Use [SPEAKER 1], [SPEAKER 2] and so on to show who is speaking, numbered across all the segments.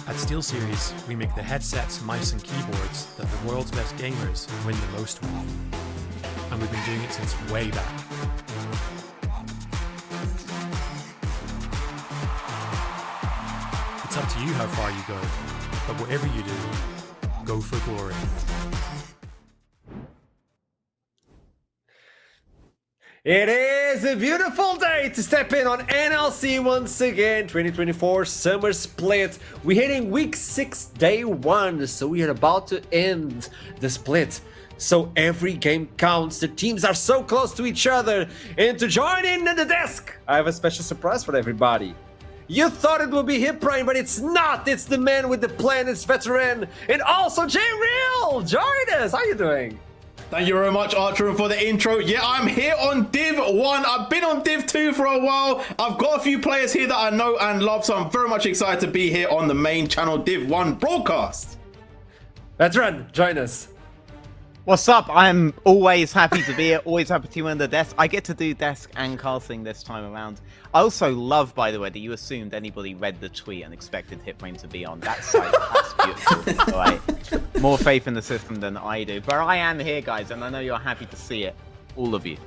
[SPEAKER 1] At SteelSeries, we make the headsets, mice and keyboards that the world's best gamers win the most with. And we've been doing it since way back. It's up to you how far you go, but whatever you do, go for glory.
[SPEAKER 2] It is a beautiful day to step in on NLC once again. 2024 Summer Split. We're hitting week 6, day 1. So we are about to end the split. So every game counts. The teams are so close to each other. And to join in at the desk, I have a special surprise for everybody. You thought it would be Hiprain, but it's not. It's the man with the plan. It's veteran. And also J Real. Join us. How you doing?
[SPEAKER 3] Thank you very much, Archer, for the intro. Yeah, I'm here on Div 1. I've been on Div 2 for a while. I've got a few players here that I know and love, so I'm very much excited to be here on the main channel Div 1 broadcast.
[SPEAKER 2] Veteran, join us.
[SPEAKER 4] What's up? I'm always happy to be here, always happy to be on the desk. I get to do desk and casting this time around. I also love, by the way, that you assumed anybody read the tweet and expected Hiprain to be on. That's beautiful. All right. More faith in the system than I do. But I am here, guys, and I know you're happy to see it. All of you.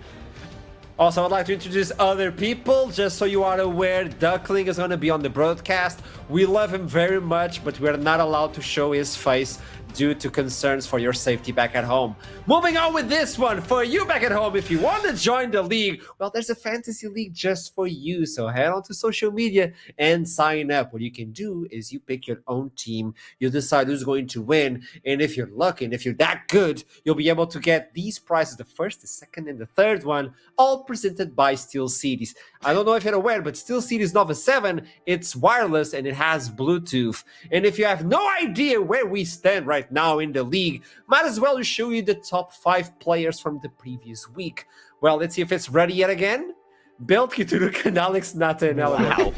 [SPEAKER 2] Also, I'd like to introduce other people, just so you are aware. Duckling is going to be on the broadcast. We love him very much, but we're not allowed to show his face due to concerns for your safety back at home. Moving on with this one, for you back at home, if you want to join the league, well, there's a fantasy league just for you. So head on to social media and sign up. What you can do is you pick your own team, you decide who's going to win, and if you're lucky and if you're that good, you'll be able to get these prizes, the first, the second, and the third one, all presented by SteelSeries. I don't know if you're aware, but SteelSeries Nova 7, it's wireless and it has Bluetooth. And if you have no idea where we stand right now in the league, might as well show you the top 5 players from the previous week. Well, let's see if it's ready yet again. Belki Turkan, Alex Nata, and
[SPEAKER 4] Wow.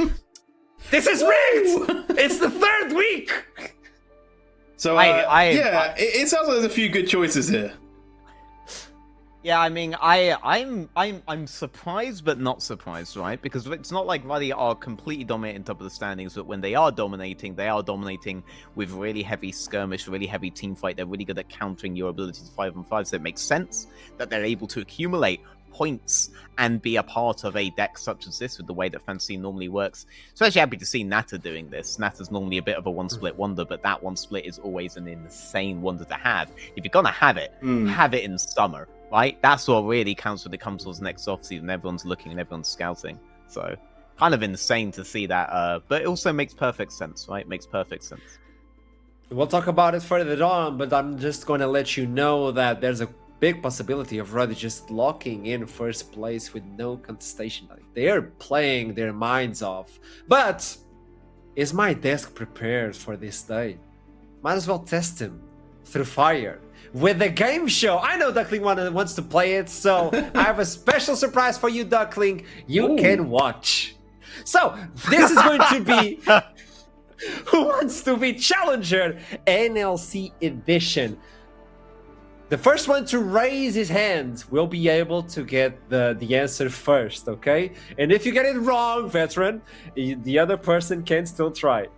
[SPEAKER 2] This is rigged! It's the 3rd week!
[SPEAKER 3] So, yeah, it sounds like there's a few good choices here.
[SPEAKER 4] Yeah, I mean, I'm surprised but not surprised, right? Because it's not like Ruddy are completely dominating top of the standings, but when they are dominating with really heavy skirmish, really heavy team fight. They're really good at countering your ability to 5-on-5, so it makes sense that they're able to accumulate points and be a part of a deck such as this with the way that Fantasy normally works. Especially happy to see Nata doing this. Nata's normally a bit of a one-split wonder, but that one split is always an insane wonder to have. If you're gonna have it in summer, right? That's what really counts when it comes towards next offseason. Everyone's looking and everyone's scouting. So kind of insane to see that, but it also makes perfect sense, right? It makes perfect sense.
[SPEAKER 2] We'll talk about it further on, but I'm just going to let you know that there's a big possibility of Ruddy just locking in first place with no contestation. Like, they are playing their minds off. But is my desk prepared for this day? Might as well test him through fire with the game show. I know Duckling wants to play it, so I have a special surprise for you, Duckling. You can watch. So this is going to be Who Wants to Be Challenger NLC edition. The first one to raise his hand will be able to get the answer first, okay? And if you get it wrong, veteran, the other person can still try.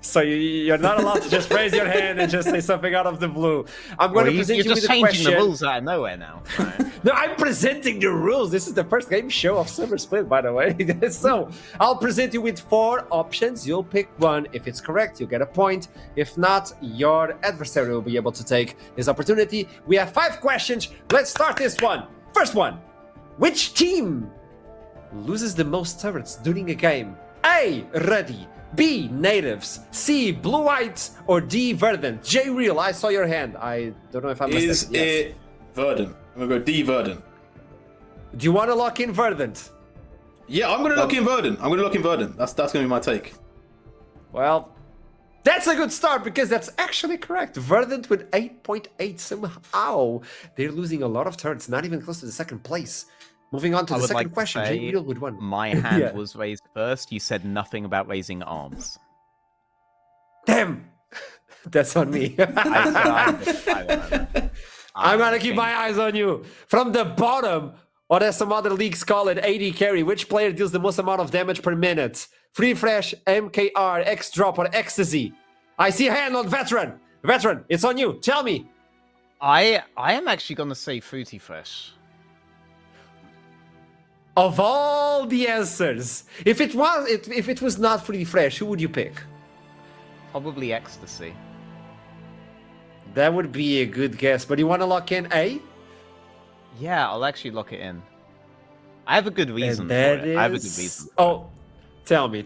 [SPEAKER 2] So you're not allowed to just raise your hand and just say something out of the blue. I'm going to present you with a question.
[SPEAKER 4] You're just changing the rules out of nowhere now. Right.
[SPEAKER 2] No, I'm presenting the rules. This is the first game show of Summer Split, by the way. So I'll present you with 4 options. You'll pick one. If it's correct, you'll get a point. If not, your adversary will be able to take this opportunity. We have 5 questions. Let's start this one. First one. Which team loses the most turrets during a game? A. Ruddy. B. Natives. C. Blue White. Or D. Verdant. J. Real, I saw your hand. I don't know if I'm
[SPEAKER 3] mistaken. Is it Verdant? I'm going to go D. Verdant.
[SPEAKER 2] Do you want to lock in Verdant?
[SPEAKER 3] Yeah, I'm going to lock in Verdant. That's going to be my take.
[SPEAKER 2] Well, that's a good start because that's actually correct. Verdant with 8.8 somehow. They're losing a lot of turrets, not even close to the second place. Moving on to the second question, J. Real with 1.
[SPEAKER 4] My hand was raised first. You said nothing about raising arms.
[SPEAKER 2] Damn! That's on me. I'm gonna keep my eyes on you. From the bottom, or as some other leagues call it, AD carry, which player deals the most amount of damage per minute? Free Fresh, MKR, X-Drop, or Ecstasy? I see a hand on Veteran. Veteran, it's on you. Tell me.
[SPEAKER 4] I am actually gonna say Fruity Fresh.
[SPEAKER 2] Of all the answers, if it was not Fruity Fresh, who would you pick?
[SPEAKER 4] Probably Ecstasy.
[SPEAKER 2] That would be a good guess, but you want to lock in A?
[SPEAKER 4] Yeah, I'll actually lock it in. I have a good reason for it. I have a good reason.
[SPEAKER 2] Oh, tell me.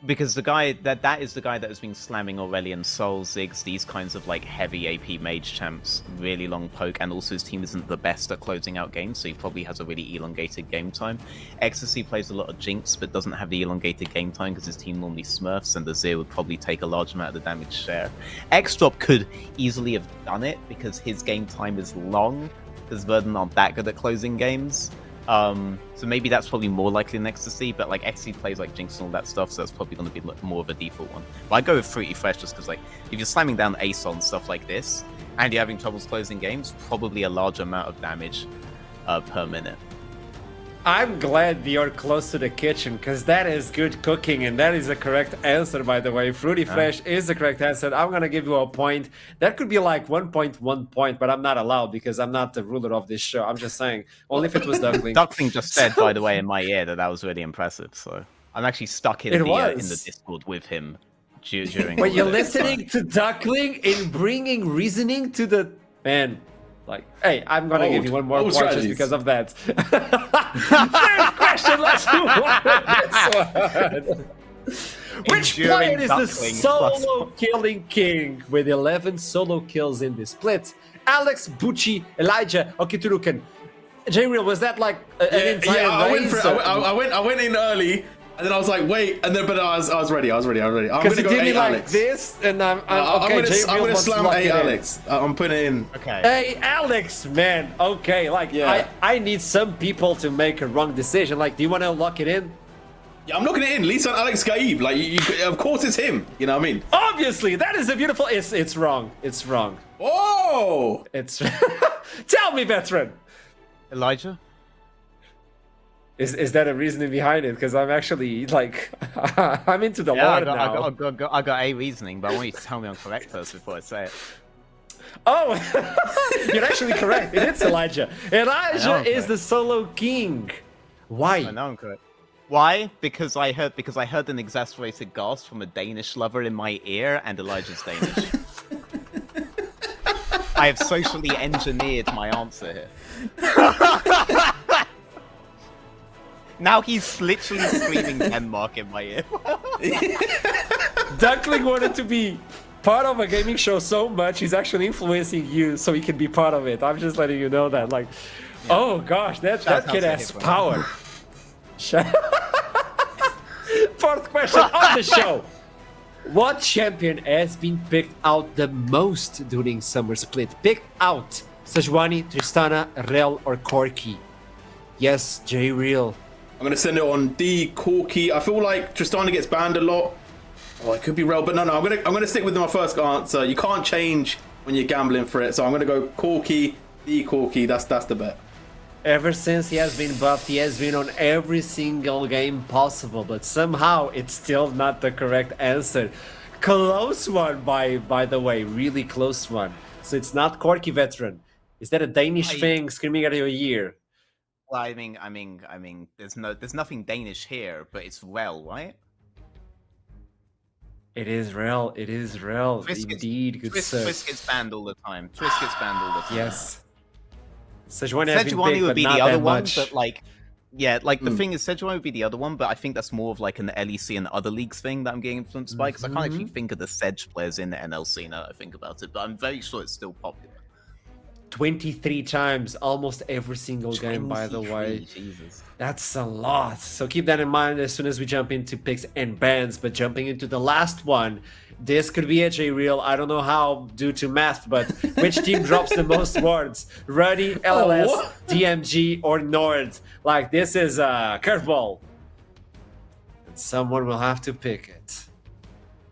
[SPEAKER 4] Because the guy that is the guy that has been slamming Aurelion, Soul, Ziggs, these kinds of like heavy AP mage champs, really long poke, and also his team isn't the best at closing out games, so he probably has a really elongated game time. Ecstasy plays a lot of Jinx, but doesn't have the elongated game time because his team normally smurfs, and the Zir would probably take a large amount of the damage share. X-Drop could easily have done it because his game time is long, because Verdant aren't that good at closing games. So maybe that's probably more likely than Ecstasy, but like Ecstasy plays like Jinx and all that stuff, so that's probably going to be more of a default one. But I go with Fruity Fresh just because like if you're slamming down Ace on stuff like this and you're having troubles closing games, probably a large amount of damage per minute.
[SPEAKER 2] I'm glad you're close to the kitchen because that is good cooking and that is the correct answer, by the way. Fruity Fresh is the correct answer. I'm going to give you a point. That could be like 1.1 point, but I'm not allowed because I'm not the ruler of this show. I'm just saying, only if it was Duckling.
[SPEAKER 4] Duckling just said, by the way, in my ear that was really impressive. So I'm actually stuck in the Discord with him during.
[SPEAKER 2] When you're listening to Duckling and bringing reasoning to the man. Like, hey, I'm gonna give you one more point just because of that. Third question, let's move on. Which player is the solo killing king with 11 solo kills in this split? Alex, Bucci, Elijah, or Kiturukan? J-Real, was that like an entire
[SPEAKER 3] I went in early. And then I was like, wait, and then but I was ready. I'm gonna go A Alex.
[SPEAKER 2] This, and I'm
[SPEAKER 3] gonna slam A Alex. I'm putting it in.
[SPEAKER 2] Okay. Hey Alex, man. Okay, like I need some people to make a wrong decision. Like, do you want to lock it in?
[SPEAKER 3] Yeah, I'm looking at it in Lisa and Alex Gaib. Like, of course it's him. You know what I mean?
[SPEAKER 2] Obviously, that is a beautiful. It's wrong. It's wrong.
[SPEAKER 3] Oh!
[SPEAKER 2] It's. Tell me, veteran.
[SPEAKER 4] Elijah?
[SPEAKER 2] Is that a reasoning behind it? Because I'm actually like, I'm into the
[SPEAKER 4] Yeah,
[SPEAKER 2] lore now.
[SPEAKER 4] I got a reasoning, but I want you to tell me I'm correct first before I say it.
[SPEAKER 2] Oh, you're actually correct. It's Elijah. Elijah is the solo king. Why?
[SPEAKER 4] I know I'm correct. Why? Because I heard an exasperated gasp from a Danish lover in my ear, and Elijah's Danish. I have socially engineered my answer here. Now he's literally screaming Denmark in my ear.
[SPEAKER 2] Duckling wanted to be part of a gaming show so much, he's actually influencing you so he can be part of it. I'm just letting you know that. Like, yeah. Oh gosh, that kid has power. Fourth question on the show. What champion has been picked out the most during Summer Split? Picked out. Sejuani, Tristana, Rel, or Corki? Yes, J Real.
[SPEAKER 3] I'm going to send it on D, Corki. I feel like Tristana gets banned a lot. Oh, it could be Rel, but no, I'm gonna stick with my first answer. You can't change when you're gambling for it, so I'm gonna go Corki, D, Corki. That's the bet.
[SPEAKER 2] Ever since he has been buffed, he has been on every single game possible, but somehow it's still not the correct answer. Close one, by the way, really close one. So it's not Corki, veteran. Is that a Danish thing screaming at your ear?
[SPEAKER 4] Well, I mean, there's nothing Danish here, but it's Rel, right?
[SPEAKER 2] It is Rel. It is Rel. Indeed, good sir.
[SPEAKER 4] Twist gets banned all the time. Twist gets banned all the time.
[SPEAKER 2] Yes. Sejuani has been picked,
[SPEAKER 4] would
[SPEAKER 2] but
[SPEAKER 4] be
[SPEAKER 2] not
[SPEAKER 4] the other
[SPEAKER 2] that
[SPEAKER 4] one,
[SPEAKER 2] much.
[SPEAKER 4] but like, yeah, like the thing is, Sejuani would be the other one, but I think that's more of like an LEC and other leagues thing that I'm getting influenced by, because I can't actually think of the Sedge players in the NLC now that I think about it, but I'm very sure it's still popular.
[SPEAKER 2] 23 times, almost every single game, by the way.
[SPEAKER 4] Jesus.
[SPEAKER 2] That's a lot. So keep that in mind as soon as we jump into picks and bans. But jumping into the last one, this could be a J Real. I don't know how due to math, but which team drops the most wards? Ruddy, LLS, DMG, or Nord? Like, this is a curveball. And someone will have to pick it.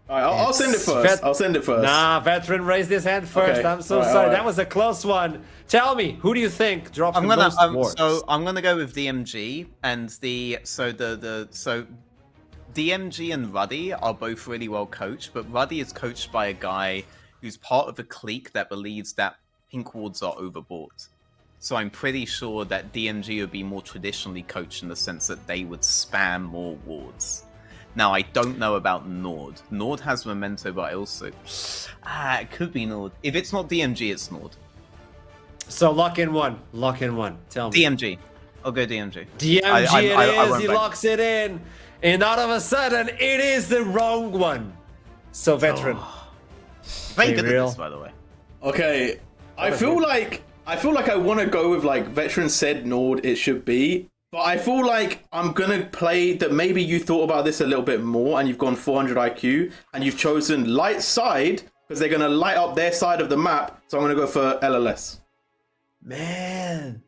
[SPEAKER 3] All right, I'll send it first. I'll send it first.
[SPEAKER 2] Nah, veteran raised his hand first.
[SPEAKER 3] Okay.
[SPEAKER 2] I'm so
[SPEAKER 3] All right,
[SPEAKER 2] sorry.
[SPEAKER 3] all right.
[SPEAKER 2] That was a close one. Tell me, who do you think drops the most wards?
[SPEAKER 4] So I'm gonna go with DMG, and so DMG and Ruddy are both really well coached, but Ruddy is coached by a guy who's part of a clique that believes that pink wards are overbought. So I'm pretty sure that DMG would be more traditionally coached in the sense that they would spam more wards. Now, I don't know about Nord. Nord has Memento, but I also... it could be Nord. If it's not DMG, it's Nord.
[SPEAKER 2] So lock in one. Lock in one. Tell me.
[SPEAKER 4] DMG. I'll go DMG.
[SPEAKER 2] DMG he locks it in. And all of a sudden, it is the wrong one. So, veteran.
[SPEAKER 4] Very good at this, by the way.
[SPEAKER 3] Okay, I feel like I want to go with like veteran said Nord. It should be. But I feel like I'm going to play that maybe you thought about this a little bit more and you've gone 400 IQ and you've chosen light side because they're going to light up their side of the map. So I'm going to go for LLS.
[SPEAKER 2] Man.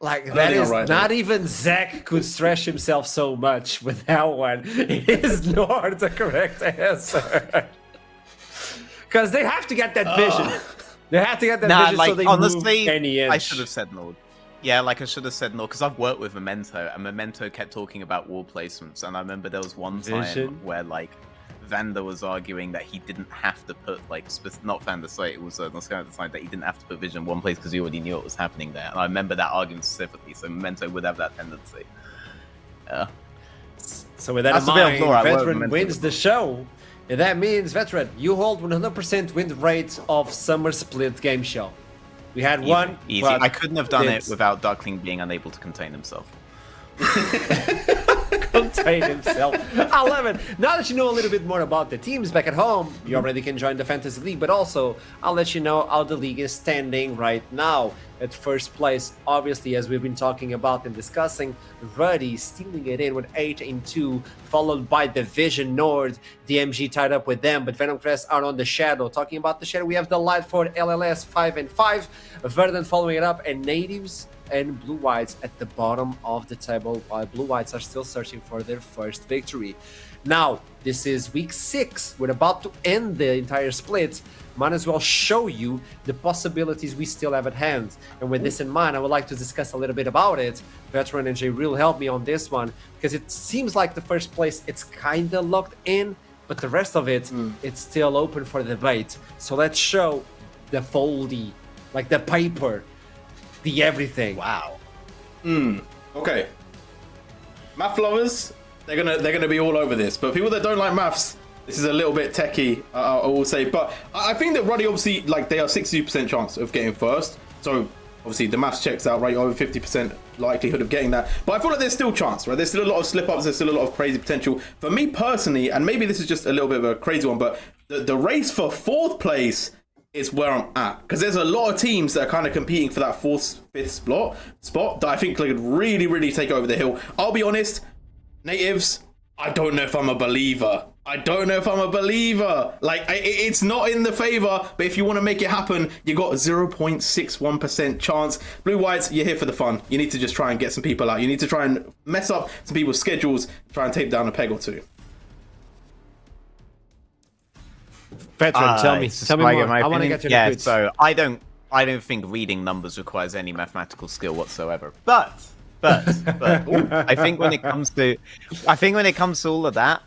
[SPEAKER 2] Like, that is right, not even Zach could stretch himself so much with that one. It is not the correct answer. Because they have to get that vision. They have to get that vision,
[SPEAKER 4] like,
[SPEAKER 2] so they
[SPEAKER 4] honestly,
[SPEAKER 2] move any inch.
[SPEAKER 4] I should have said Nord. Yeah, like I should have said Nord, because I've worked with Memento, and Memento kept talking about wall placements, and I remember there was one time where, like, Vander was arguing that he didn't have to put, like, not Vander, sorry, it was Noscano at the time, that he didn't have to put vision in one place because he already knew what was happening there. And I remember that argument specifically, so Memento would have that tendency. Yeah.
[SPEAKER 2] So with that in mind, Veteran wins the show. And that means, Veteran, you hold 100% win rate of Summer Split game show. We had one.
[SPEAKER 4] Easy. I couldn't have done it without Darkling being unable to contain himself.
[SPEAKER 2] Contain himself. I love it. Now that you know a little bit more about the teams back at home, you already can join the Fantasy League, but also I'll let you know how the league is standing right now. At first place, obviously, as we've been talking about and discussing, Ruddy stealing it in with 8-2, followed by Division Nord, DMG tied up with them, but Venom Crest are on the Shadow. Talking about the Shadow, we have the Light for LLS 5-5, Verdant following it up, and Natives and Blue Whites at the bottom of the table, while Blue Whites are still searching for their first victory. Now, this is week 6. We're about to end the entire split. Might as well show you the possibilities we still have at hand. And with this in mind, I would like to discuss a little bit about it. Veteran and J Real helped me on this one, because it seems like the first place, it's kind of locked in, but the rest of it, it's still open for debate. So let's show the foldy, like the paper, the everything.
[SPEAKER 4] Wow.
[SPEAKER 3] Okay. Math lovers, they're gonna be all over this. But people that don't like maths, this is a little bit techie, I will say. But I think that Ruddy, obviously, like, they have 62% chance of getting first. So obviously the maths checks out, right? Over 50% likelihood of getting that. But I feel like there's still chance, right? There's still a lot of slip-ups. There's still a lot of crazy potential. For me personally, and maybe this is just a little bit of a crazy one, but the race for 4th place is where I'm at, because there's a lot of teams that are kind of competing for that 4th, 5th spot that I think could really, really take over the hill. I'll be honest, natives, I don't know if I'm a believer. Like, it's not in the favor, but if you want to make it happen, you got 0.61% chance. Blue Whites, you're here for the fun. You need to just try and get some people out. You need to try and mess up some people's schedules, try and tape down a peg or two.
[SPEAKER 2] Veteran, tell me more. I want to get your
[SPEAKER 4] Yeah, so I don't think reading numbers requires any mathematical skill whatsoever. But I think when it comes to all of that,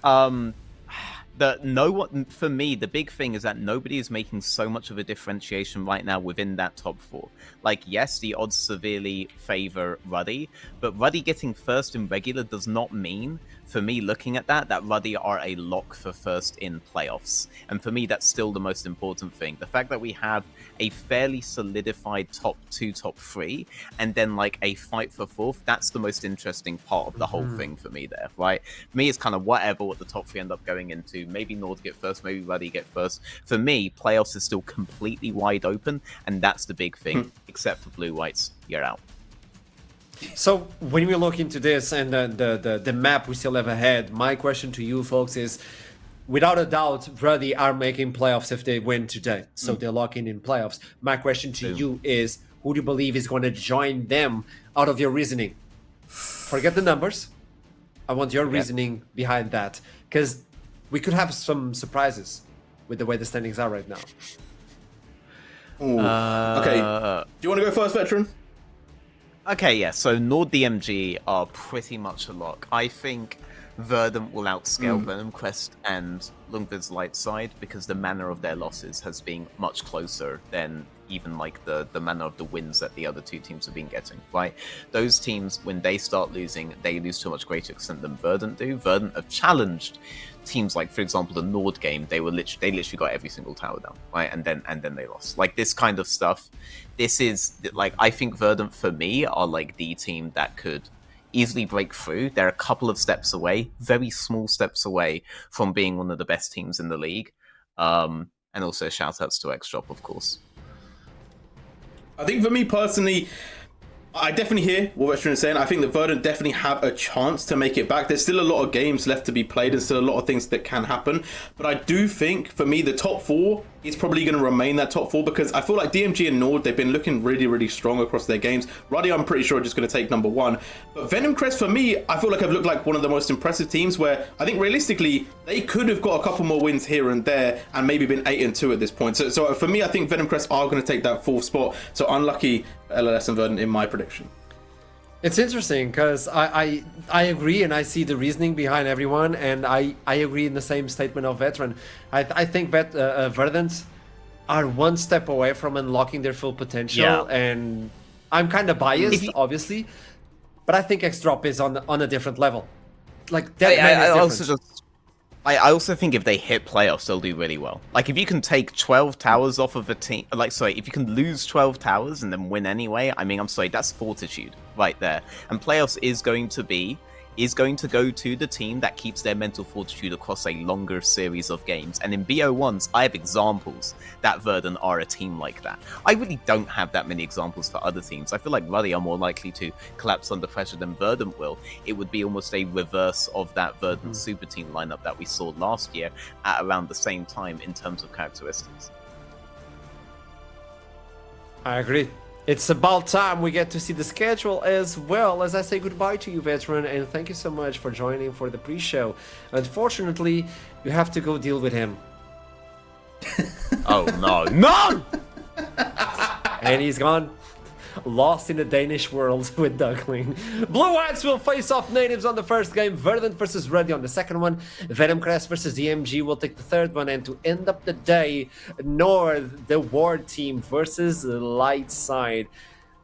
[SPEAKER 4] for me, the big thing is that nobody is making so much of a differentiation right now within that top 4. Like, yes, the odds severely favor Ruddy, but Ruddy getting first in regular does not mean, for me looking at that Ruddy are a lock for first in playoffs. And for me, that's still the most important thing. The fact that we have a fairly solidified top 2, top 3, and then like a fight for 4th, that's the most interesting part of the whole thing for me there, right? For me, it's kind of whatever what the top 3 end up going into. Maybe Nord get first, maybe Ruddy get first. For me, playoffs is still completely wide open, and that's the big thing. Except for Blue Whites, you're out.
[SPEAKER 2] So when we look into this and the map we still have ahead, my question to you folks is, without a doubt, Ruddy are making playoffs if they win today. So they're locking in playoffs. My question to you is, who do you believe is going to join them out of your reasoning? Forget the numbers. I want your reasoning behind that. Because we could have some surprises with the way the standings are right now.
[SPEAKER 3] Okay. Do you want to go first, Veteran?
[SPEAKER 4] Okay, yeah, so Nord DMG are pretty much a lock. I think Verdant will outscale Venom Quest and Lungvid's Light Side, because the manner of their losses has been much closer than even like the manner of the wins that the other 2 teams have been getting, right? Those teams, when they start losing, they lose to a much greater extent than Verdant do. Verdant have challenged teams like, for example, the Nord game. They literally got every single tower down, right? And then they lost. Like, this kind of stuff. This is like, I think Verdant for me are like the team that could easily break through. They're a couple of steps away, very small steps away from being one of the best teams in the league. And also shout outs to X-Drop, of course.
[SPEAKER 3] I think for me personally, I definitely hear what Veteran is saying. I think that Verdant definitely have a chance to make it back. There's still a lot of games left to be played and still a lot of things that can happen. But I do think, for me, the top 4 is probably going to remain that top 4, because I feel like DMG and Nord, they've been looking really, really strong across their games. Ruddy, I'm pretty sure, are just going to take number 1. But Venom Crest, for me, I feel like I've looked like one of the most impressive teams, where I think realistically, they could have got a couple more wins here and there and maybe been 8-2 at this point. So for me, I think Venom Crest are going to take that 4th spot. So unlucky LLS and Verdant in my prediction.
[SPEAKER 2] It's interesting because I agree, and I see the reasoning behind everyone, and I agree in the same statement of Veteran. I think that Verdant are one step away from unlocking their full potential, and I'm kind of biased, obviously, but I think X-Drop is on a different level. Like, that man is different.
[SPEAKER 4] I also think if they hit playoffs, they'll do really well. Like, if you can take 12 towers off of a team, if you can lose 12 towers and then win anyway, I mean, I'm sorry, that's fortitude right there. And playoffs is going to go to the team that keeps their mental fortitude across a longer series of games. And in BO1s, I have examples that Verdant are a team like that. I really don't have that many examples for other teams. I feel like Ruddy are more likely to collapse under pressure than Verdant will. It would be almost a reverse of that Verdant super team lineup that we saw last year at around the same time in terms of characteristics.
[SPEAKER 2] I agree. It's about time we get to see the schedule as well as I say goodbye to you, veteran, and thank you so much for joining for the pre-show. Unfortunately, you have to go deal with him.
[SPEAKER 4] Oh no, no!
[SPEAKER 2] And he's gone. Lost in the Danish world with Duckling. Blue Whites will face off natives on the first game, Verdant versus Ruddy on the second one, Venom Crest versus DMG will take the third one, and to end up the day, North, the War Team versus Light Side.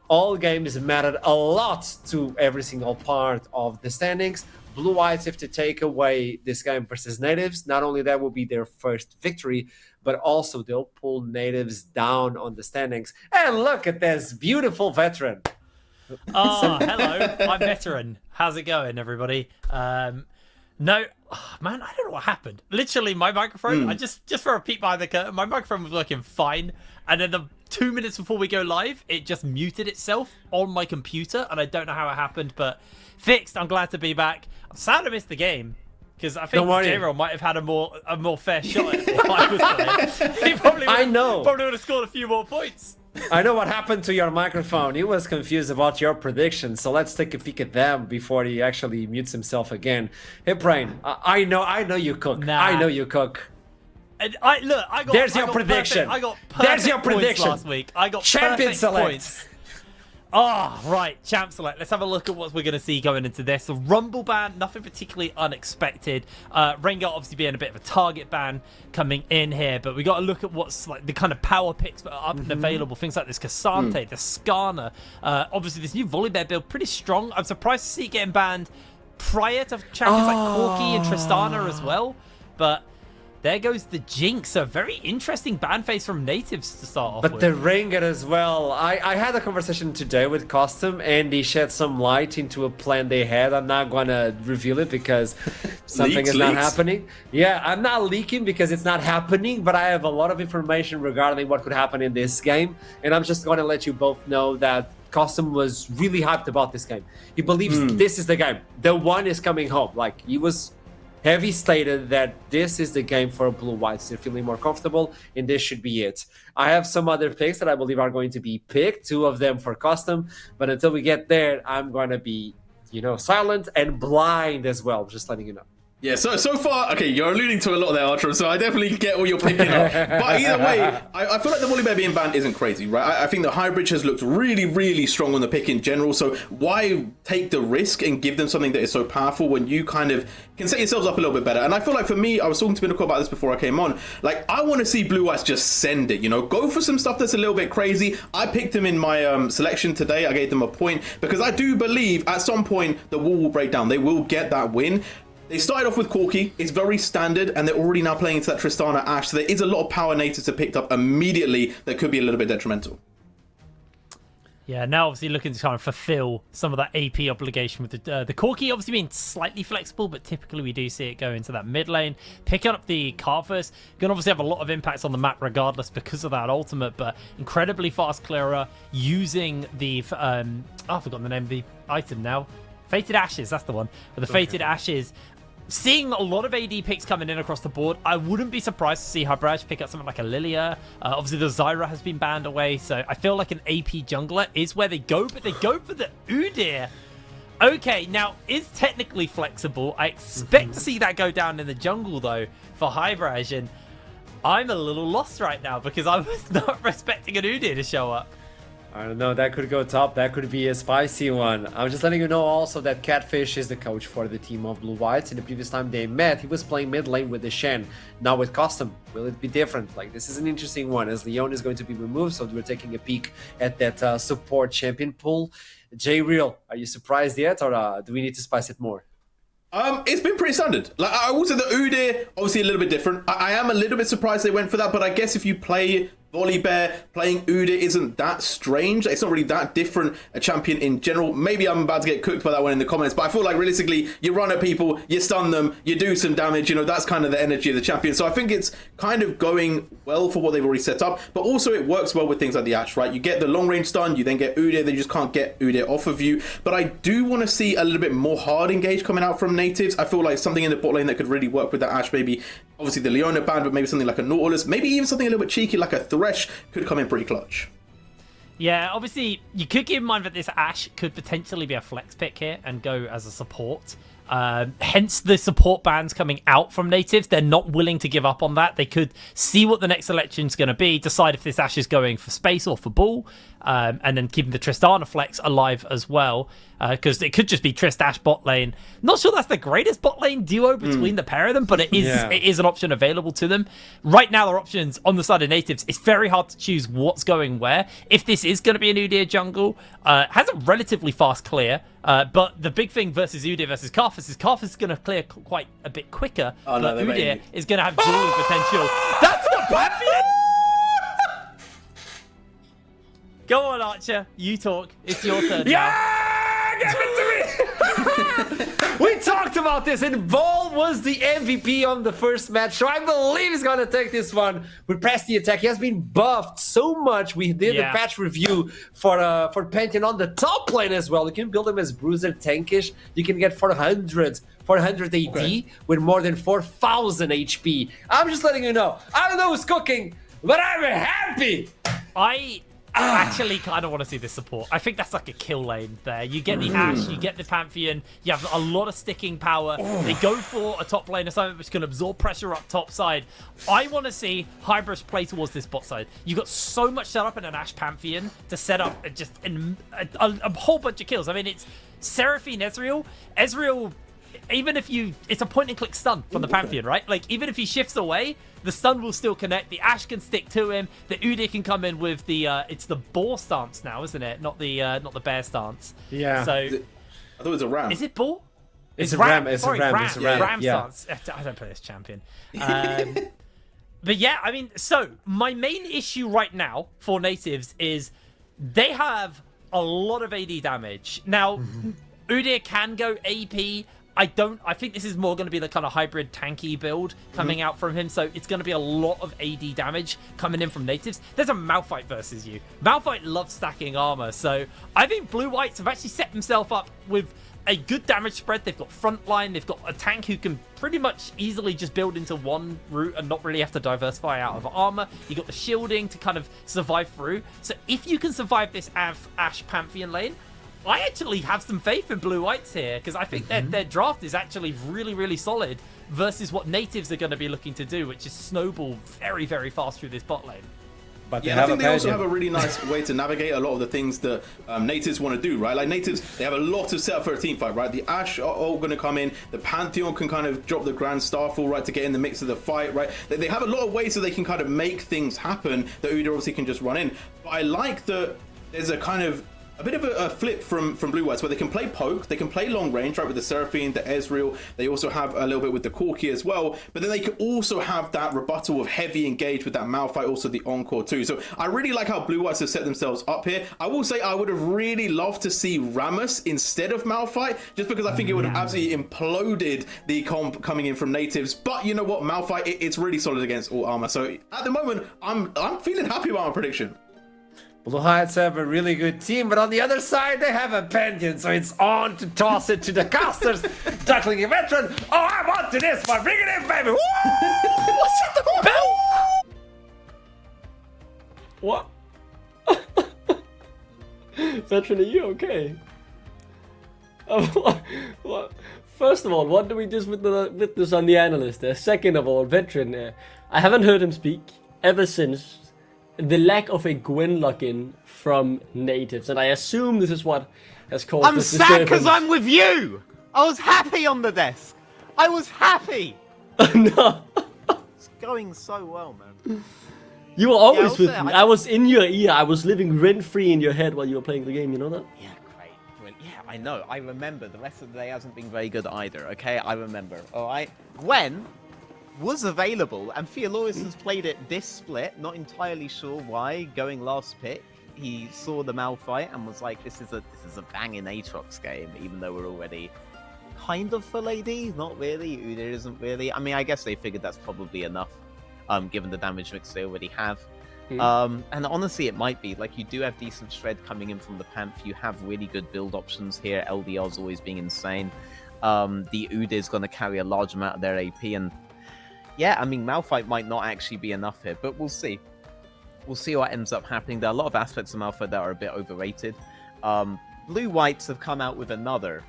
[SPEAKER 2] All games mattered a lot to every single part of the standings. Blue Whites have to take away this game versus natives. Not only that will be their first victory, but also they'll pull natives down on the standings. And look at this beautiful veteran.
[SPEAKER 5] Oh, hello. I'm veteran. How's it going, everybody? No, oh, man, I don't know what happened. Literally, my microphone, I just for a peek behind the curtain, my microphone was working fine. And then the 2 minutes before we go live, it just muted itself on my computer. And I don't know how it happened, but fixed. I'm glad to be back. I'm sad I missed the game. Because I think J-Roll might have had a more fair shot at it if I was playing. He probably would have scored a few more points.
[SPEAKER 2] I know what happened to your microphone. He was confused about your predictions, so let's take a peek at them before he actually mutes himself again. Hey, Brain, I know you cook. Nah. I know you cook.
[SPEAKER 5] And I got.
[SPEAKER 2] There's your prediction.
[SPEAKER 5] I got perfect
[SPEAKER 2] There's your prediction
[SPEAKER 5] last week. I got
[SPEAKER 2] champion
[SPEAKER 5] perfect
[SPEAKER 2] select.
[SPEAKER 5] Points. Ah, oh, right, champ select. Let's have a look at what we're going to see going into this. The Rumble ban, nothing particularly unexpected. Rengar obviously being a bit of a target ban coming in here, but we got to look at what's like the kind of power picks that are up and available. Things like this Cassante, the Skarner. Obviously, this new Volibear build, pretty strong. I'm surprised to see it getting banned prior to champions like Corki and Tristana as well, but there goes the Jinx. A very interesting ban phase from natives to start off with.
[SPEAKER 2] But the Rengar as well. I had a conversation today with Custom, and he shed some light into a plan they had. I'm not going to reveal it because something is not happening. Yeah, I'm not leaking because it's not happening, but I have a lot of information regarding what could happen in this game. And I'm just going to let you both know that Custom was really hyped about this game. He believes this is the game. The one is coming home. Like, he was heavy stated that this is the game for Blue Whites. They're feeling more comfortable, and this should be it. I have some other picks that I believe are going to be picked, 2 of them for Custom, but until we get there, I'm going to be, silent and blind as well, just letting you know.
[SPEAKER 3] Yeah, so far, okay, you're alluding to a lot there, Archer, so I definitely get what you're picking up. But either way, I feel like the Volibear being banned isn't crazy, right? I think the Hybrid has looked really, really strong on the pick in general, so why take the risk and give them something that is so powerful when you kind of can set yourselves up a little bit better? And I feel like for me, I was talking to Pinnacle about this before I came on, like, I want to see Blue Whites just send it, go for some stuff that's a little bit crazy. I picked them in my selection today. I gave them a point because I do believe at some point the wall will break down. They will get that win. They started off with Corki, it's very standard, and they're already now playing into that Tristana Ashe, so there is a lot of power natives that picked up immediately that could be a little bit detrimental.
[SPEAKER 5] Yeah, now obviously looking to kind of fulfill some of that AP obligation with the Corki obviously being slightly flexible, but typically we do see it go into that mid lane. Picking up the Carthus can obviously have a lot of impacts on the map regardless because of that ultimate, but incredibly fast clearer using the, I've forgotten the name of the item now. Fated Ashes, that's the one. With the Fated Ashes, seeing a lot of AD picks coming in across the board, I wouldn't be surprised to see Hybraj pick up something like a Lilia. Obviously, the Zyra has been banned away, so I feel like an AP jungler is where they go, but they go for the Udyr. Okay, now, is technically flexible. I expect to see that go down in the jungle, though, for Hybraj, and I'm a little lost right now because I was not expecting an Udyr to show up.
[SPEAKER 2] I don't know, that could go top, that could be a spicy one. I'm just letting you know also that Catfish is the coach for the team of Blue Whites. In the previous time they met, he was playing mid lane with the Shen. Now with Custom, will it be different? Like, this is an interesting one as Leon is going to be removed, so we're taking a peek at that support champion pool. J-Real, are you surprised yet, or do we need to spice it more?
[SPEAKER 3] It's been pretty standard. Like, I will say the Udyr, obviously a little bit different. I am a little bit surprised they went for that, but I guess if you play Volibear, playing Udyr isn't that strange. It's not really that different a champion in general. Maybe I'm about to get cooked by that one in the comments, but I feel like realistically, you run at people, you stun them, you do some damage, that's kind of the energy of the champion. So I think it's kind of going well for what they've already set up, but also it works well with things like the Ashe, right? You get the long range stun, you then get Udyr, they just can't get Udyr off of you. But I do want to see a little bit more hard engage coming out from natives. I feel like something in the bot lane that could really work with that Ashe, maybe obviously the Leona band, but maybe something like a Nautilus, maybe even something a little bit cheeky like a Thresh could come in pretty clutch.
[SPEAKER 5] Yeah, obviously, you could keep in mind that this Ashe could potentially be a flex pick here and go as a support. Hence the support bans coming out from natives. They're not willing to give up on that. They could see what the next election's going to be, decide if this Ashe is going for space or for ball, and then keeping the Tristana flex alive as well, because it could just be Trist Ashe bot lane. Not sure that's the greatest bot lane duo between the pair of them, but it is an option available to them. Right now, their options on the side of natives, it's very hard to choose what's going where. If this is going to be an Udyr jungle, has a relatively fast clear, but the big thing versus Udyr versus Karthus is Karthus is going to clear quite a bit quicker, but Udyr is going to have dueling potential. That's the Pantheon! Go on, Archer. You talk. It's your turn now.
[SPEAKER 2] Give it to me! We talked about this, and Vol was the MVP on the first match, so I believe he's gonna take this one with Press the Attack. He has been buffed so much. We did the patch review for Pantheon on the top lane as well. You can build him as Bruiser, tankish. You can get 400 AD with more than 4,000 HP. I'm just letting you know. I don't know who's cooking, but I'm happy.
[SPEAKER 5] I actually kind of want to see this support. I think that's like a kill lane there. You get the Ashe, you get the Pantheon, you have a lot of sticking power. They go for a top lane assignment which can absorb pressure up top side. I want to see Hybris play towards this bot side. You've got so much set up in an Ashe Pantheon to set up just a whole bunch of kills. I mean, it's Seraphine Ezreal. Ezreal, even if it's a point and click stun from the Pantheon, right? Like, even if he shifts away, the stun will still connect. The Ashe can stick to him. The Udyr can come in with the it's the boar stance now, isn't it? Not the bear stance.
[SPEAKER 2] Yeah.
[SPEAKER 5] So
[SPEAKER 3] I thought it was a ram.
[SPEAKER 5] is it boar?
[SPEAKER 2] It's a ram. It's
[SPEAKER 5] Sorry,
[SPEAKER 2] a ram. It's a ram.
[SPEAKER 5] Ram
[SPEAKER 2] Yeah.
[SPEAKER 5] stance. I don't play this champion. But yeah, I mean, so my main issue right now for natives is they have a lot of AD damage. Now, Udyr can go AP. I think this is more going to be the kind of hybrid tanky build coming out from him. So it's going to be a lot of AD damage coming in from natives. There's a Malphite versus you. Malphite loves stacking armor. So I think Blue Whites have actually set themselves up with a good damage spread. They've got frontline. They've got a tank who can pretty much easily just build into one route and not really have to diversify out of armor. You got the shielding to kind of survive through. So if you can survive this Ashe Pantheon lane, I actually have some faith in Blue Whites here, because I think their draft is actually really, really solid versus what natives are going to be looking to do, which is snowball very, very fast through this bot lane.
[SPEAKER 2] But
[SPEAKER 3] Yeah, I think they also have a really nice way to navigate a lot of the things that natives want to do, right? Like natives, they have a lot to set up for a team fight, right? The Ashe are all going to come in. The Pantheon can kind of drop the Grand Starfall, right, to get in the mix of the fight, right? They have a lot of ways that they can kind of make things happen that Udyr obviously can just run in. But I like that there's a bit of a flip from Blue Whites, where they can play poke, they can play long range, right, with the Seraphine, the Ezreal. They also have a little bit with the Corki as well, but then they can also have that rebuttal of heavy engage with that Malphite, also the Encore too. So I really like how Blue Whites have set themselves up here. I will say I would have really loved to see Rammus instead of Malphite, just because I think it would have absolutely imploded the comp coming in from natives. But you know what, Malphite, it's really solid against all armor. So at the moment, I'm feeling happy about my prediction.
[SPEAKER 2] Blue Whites have a really good team, but on the other side, they have a Pantheon, so it's on to toss it to the casters. Duckling a veteran. Oh, I'm on to this one. Bring it in, baby. Woo! What's it the bell?
[SPEAKER 6] What? Veteran, are you okay? What? First of all, what do we just witness on the analyst there? Second of all, Veteran, I haven't heard him speak ever since the lack of a Gwen lock-in from natives, and I assume this is what has caused
[SPEAKER 4] I'm
[SPEAKER 6] this
[SPEAKER 4] sad
[SPEAKER 6] disturbance.
[SPEAKER 4] because I'm with you. I was happy on the desk. I was happy.
[SPEAKER 6] No.
[SPEAKER 4] It's going so well, man.
[SPEAKER 6] You were always
[SPEAKER 4] Yeah,
[SPEAKER 6] with
[SPEAKER 4] also,
[SPEAKER 6] me. I was in your ear. I was living rent-free in your head while you were playing the game, you know that?
[SPEAKER 4] Yeah, great. Well, yeah, I know. I remember. The rest of the day hasn't been very good either, okay? I remember. All right? Gwen was available, and Theoloris has played it this split. Not entirely sure why. Going last pick, he saw the Malphite and was like, "This is a banging Aatrox game," even though we're already kind of full AD. Not really. Udyr isn't really. I mean, I guess they figured that's probably enough, given the damage mix they already have. And honestly, it might be. Like, you do have decent shred coming in from the Panth. You have really good build options here. LDR's always being insane. The Udyr's going to carry a large amount of their AP, and yeah, I mean, Malphite might not actually be enough here, but we'll see. We'll see what ends up happening. There are a lot of aspects of Malphite that are a bit overrated. Blue-whites have come out with another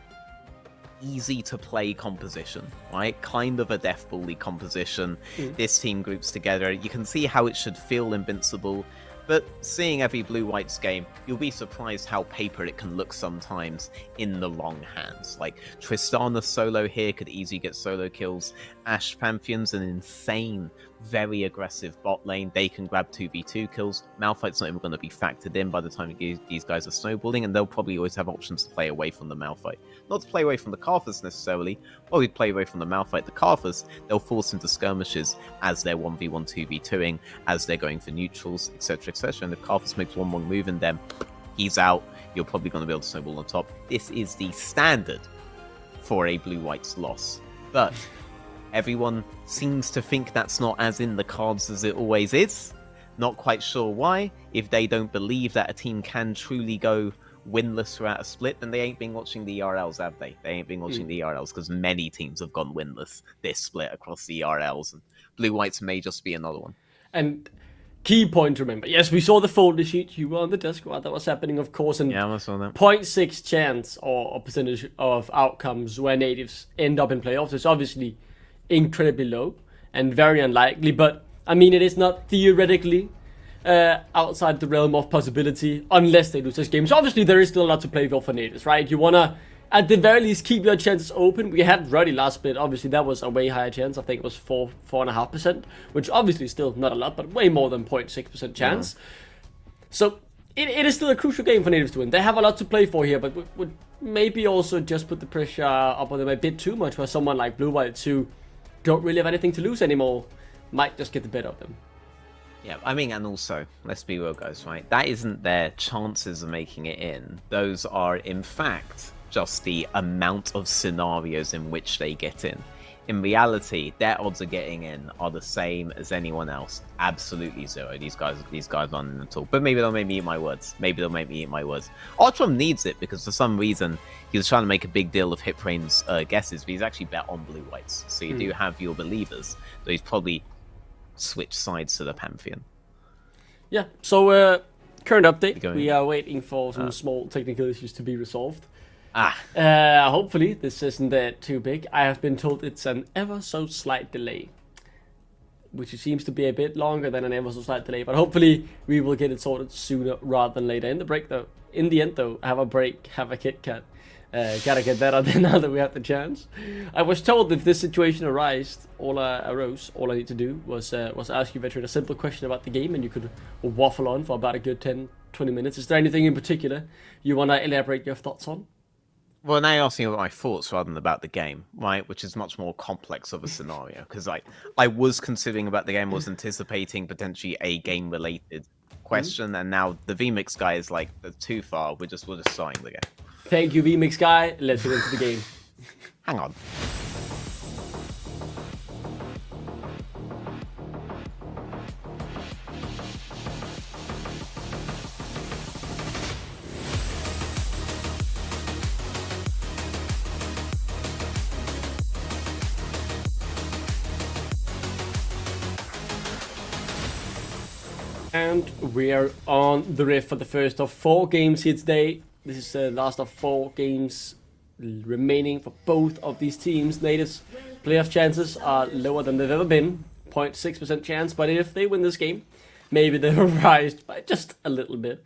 [SPEAKER 4] easy-to-play composition, right? Kind of a Death Bully composition. This team groups together. You can see how it should feel invincible. But seeing every Blue-Whites game, you'll be surprised how paper it can look sometimes in the wrong hands. Like, Tristana solo here could easily get solo kills. Ashe Pantheon's an insane, very aggressive bot lane. They can grab 2v2 kills. Malphite's not even going to be factored in by the time these guys are snowballing, and they'll probably always have options to play away from the Malphite. Not to play away from the Karthus necessarily, or we'd play away from the Malphite. The Karthus, they'll force into skirmishes as they're 1v1, 2v2ing, as they're going for neutrals, etc, etc. And if Karthus makes one wrong move and then he's out, you're probably going to be able to snowball on top. This is the standard for a Blue-White's loss. But everyone seems to think that's not as in the cards as it always is. Not quite sure why. If they don't believe that a team can truly go winless throughout a split, then they ain't been watching the ERLs, have they? They ain't been watching the ERLs, because many teams have gone winless this split across the ERLs, and Blue-Whites may just be another one.
[SPEAKER 6] And key point to remember, yes, we saw the folder sheet, you were on the desk while that was happening, of course, and
[SPEAKER 4] Yeah, I saw that.
[SPEAKER 6] 0.6 chance or percentage of outcomes where natives end up in playoffs is obviously incredibly low and very unlikely, but I mean, it is not theoretically outside the realm of possibility unless they lose this game. So obviously there is still a lot to play for natives, right? You want to, at the very least, keep your chances open. We had Ruddy last split. Obviously, that was a way higher chance. I think it was 4.5%, which obviously still not a lot, but way more than 0.6% chance. So it is still a crucial game for natives to win. They have a lot to play for here, but would maybe also just put the pressure up on them a bit too much, where someone like Blue-Whites, who don't really have anything to lose anymore, might just get the better of them.
[SPEAKER 4] Yeah, I mean, and also, let's be real, guys, right? That isn't their chances of making it in. Those are, in fact, just the amount of scenarios in which they get in. In reality, their odds of getting in are the same as anyone else. Absolutely zero. These guys aren't in at all. But maybe they'll make me eat my words. Artrum needs it because for some reason he was trying to make a big deal of Hiprain's guesses, but he's actually bet on Blue-Whites. So you do have your believers, though he's probably switched sides to the Pantheon.
[SPEAKER 6] Yeah, so current update. We are waiting for some small technical issues to be resolved. Hopefully this isn't too big. I have been told it's an ever so slight delay, which seems to be a bit longer than an ever so slight delay, but hopefully we will get it sorted sooner rather than later. In the end though, have a break, have a Kit Kat. Gotta get better than now that we have the chance. I was told if this situation arose, all I need to do was ask you, Veteran, a simple question about the game, and you could waffle on for about a good 10-20 minutes. Is there anything in particular you want to elaborate your thoughts on?
[SPEAKER 4] Well, now you're asking about my thoughts rather than about the game, right? Which is much more complex of a scenario. Because I was considering about the game, was anticipating potentially a game-related question, and now the VMix guy is like, too far. We're just starting the game.
[SPEAKER 6] Thank you, VMix guy. Let's get into the game.
[SPEAKER 4] Hang on.
[SPEAKER 6] And we are on the riff for the first of 4 games here today. This is the last of 4 games remaining for both of these teams. Natives' playoff chances are lower than they've ever been, 0.6% chance, but if they win this game, maybe they'll rise by just a little bit.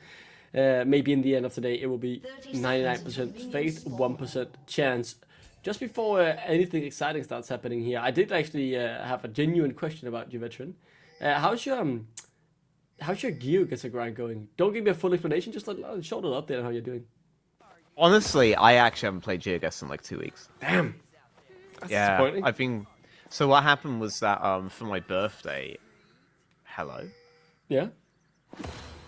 [SPEAKER 6] Maybe in the end of the day, it will be 99% faith, 1% chance. Just before anything exciting starts happening here, I did actually have a genuine question about you, Veteran. How's your GeoGuessr grind going? Don't give me a full explanation, just a short little update on how you're doing.
[SPEAKER 4] Honestly, I actually haven't played GeoGuessr in like 2 weeks.
[SPEAKER 6] Damn. That's disappointing.
[SPEAKER 4] I've been... So what happened was that for my birthday... Hello?
[SPEAKER 6] Yeah?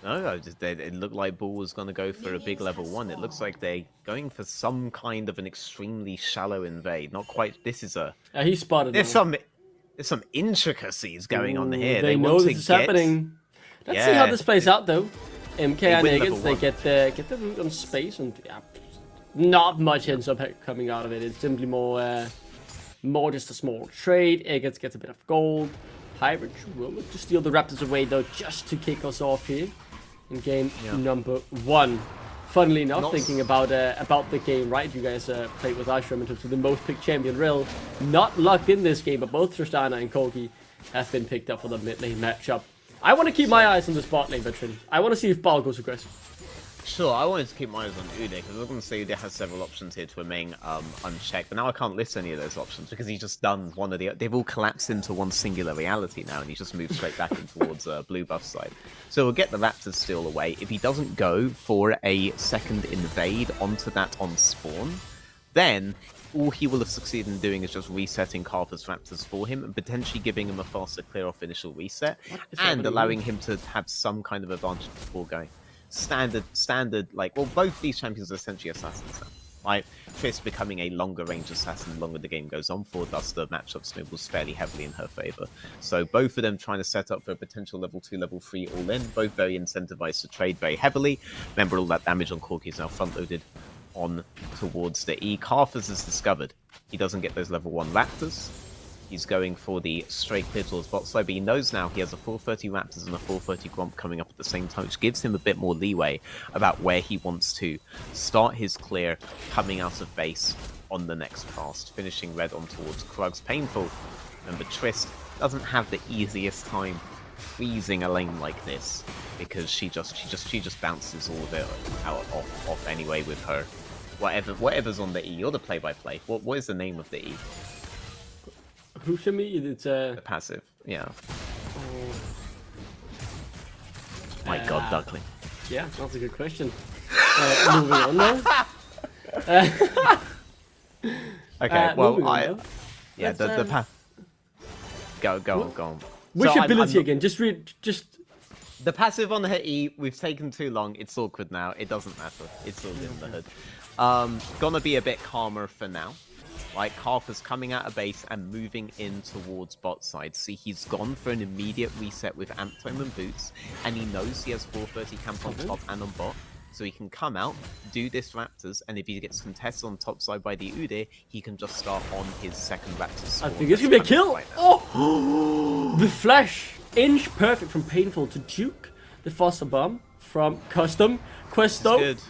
[SPEAKER 4] No, it looked like Bull was going to go for a big level 1. It looks like they're going for some kind of an extremely shallow invade. Not quite... This is a...
[SPEAKER 6] He spotted
[SPEAKER 4] There's some intricacies going on here.
[SPEAKER 6] They know this is happening. Let's see how this plays out, though. MK and Eggers, they get the root on space, and not much ends up coming out of it. It's simply more just a small trade. Eggers gets a bit of gold. Pirates will look to steal the Raptors away, though, just to kick us off here in game number 1. Funnily enough, thinking about the game, right? You guys played with Ashram in terms of the most picked champion. Rill not locked in this game, but both Tristana and Kogi have been picked up for the mid lane matchup. I want to keep my eyes on the spot lane, veteran. I want to see if Ball goes aggressive.
[SPEAKER 4] Sure, I wanted to keep my eyes on Ude, because I was going to say Ude has several options here to remain unchecked, but now I can't list any of those options, because he's just done one of the... They've all collapsed into one singular reality now, and he just moved straight back in towards blue buff side. So we'll get the Raptors steal away. If he doesn't go for a second invade onto that on spawn, then all he will have succeeded in doing is just resetting Carver's Raptors for him, and potentially giving him a faster clear-off initial reset, and allowing him to have some kind of advantage before going. Standard, like, well, both these champions are essentially assassins now. Right? Triss becoming a longer range assassin the longer the game goes on for, thus the matchup snowballs fairly heavily in her favor. So both of them trying to set up for a potential level 2, level 3 all in, both very incentivized to trade very heavily. Remember, all that damage on Corki is now front loaded on towards the E. Carthus is discovered. He doesn't get those level 1 Raptors. He's going for the straight clear towards bot side, but he knows now he has a 430 Raptors and a 430 Gromp coming up at the same time, which gives him a bit more leeway about where he wants to start his clear coming out of base on the next pass, finishing red on towards Krugs. Painful. Remember, Trist doesn't have the easiest time freezing a lane like this, because she just bounces all of it out off anyway with her whatever's on the E. You're the play-by-play. What is the name of the E?
[SPEAKER 6] Hushami, it's
[SPEAKER 4] the passive, yeah. My god, Duckling.
[SPEAKER 6] Yeah, that's a good question. Moving on now.
[SPEAKER 4] Okay, well,
[SPEAKER 6] Let's,
[SPEAKER 4] the path. Go on.
[SPEAKER 6] Which
[SPEAKER 4] So
[SPEAKER 6] ability again? Just
[SPEAKER 4] the passive on her E. We've taken too long. It's awkward now. It doesn't matter. It's all in the hood. Gonna be a bit calmer for now. Like, Carthus coming out of base and moving in towards bot side. See, he's gone for an immediate reset with Amp Tome and Boots, and he knows he has 430 camp on top and on bot, so he can come out, do this Raptors, and if he gets contested on top side by the Ude, he can just start on his second Raptors.
[SPEAKER 6] I think it's gonna be a kill! Right, oh! The flash! Inch perfect from Painful to Duke. The Foster Bomb from Custom. Questo.
[SPEAKER 4] Good.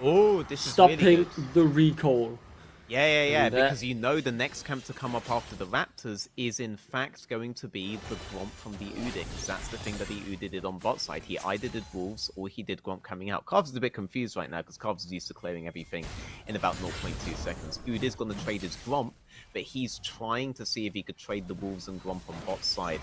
[SPEAKER 4] Oh, this is
[SPEAKER 6] stopping
[SPEAKER 4] really good.
[SPEAKER 6] The recall.
[SPEAKER 4] Yeah, because you know the next camp to come up after the Raptors is in fact going to be the Gromp from the Ude, because that's the thing that the Ude did on bot side. He either did Wolves or he did Gromp coming out. Carves is a bit confused right now because Carves is used to clearing everything in about 0.2 seconds. Ude is going to trade his Gromp, but he's trying to see if he could trade the Wolves and Gromp on bot side.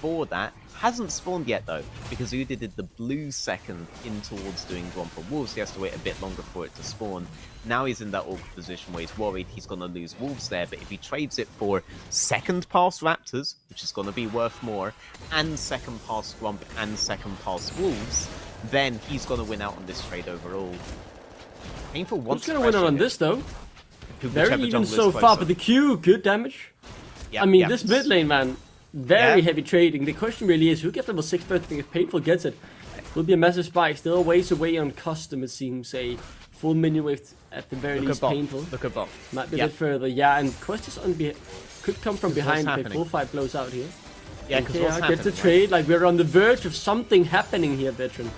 [SPEAKER 4] For that, hasn't spawned yet though, because Ude did the blue second in towards doing Gromp on Wolves. He has to wait a bit longer for it to spawn. Now he's in that awkward position where he's worried he's going to lose Wolves there, but if he trades it for second pass Raptors, which is going to be worth more, and second pass Gromp and second pass Wolves, then he's going to win out on this trade overall. Painful wants
[SPEAKER 6] Who's going to win out on this though? Very
[SPEAKER 4] Whichever
[SPEAKER 6] even
[SPEAKER 4] jungler is
[SPEAKER 6] so far,
[SPEAKER 4] closer.
[SPEAKER 6] but the Q, good damage.
[SPEAKER 4] Yeah,
[SPEAKER 6] I mean,
[SPEAKER 4] yeah.
[SPEAKER 6] this mid lane, man, very heavy trading. The question really is, who gets level 6 first? I think if Painful gets it, will be a massive spike. Still ways away on Custom, it seems. A full minion wave at the very least. Painful.
[SPEAKER 4] Look at bot.
[SPEAKER 6] Might be a bit further. Yeah, and Quest is on could come from behind if a full fight blows out here.
[SPEAKER 4] Yeah, because what's happening?
[SPEAKER 6] Get the trade. Like, we're on the verge of something happening here, veteran.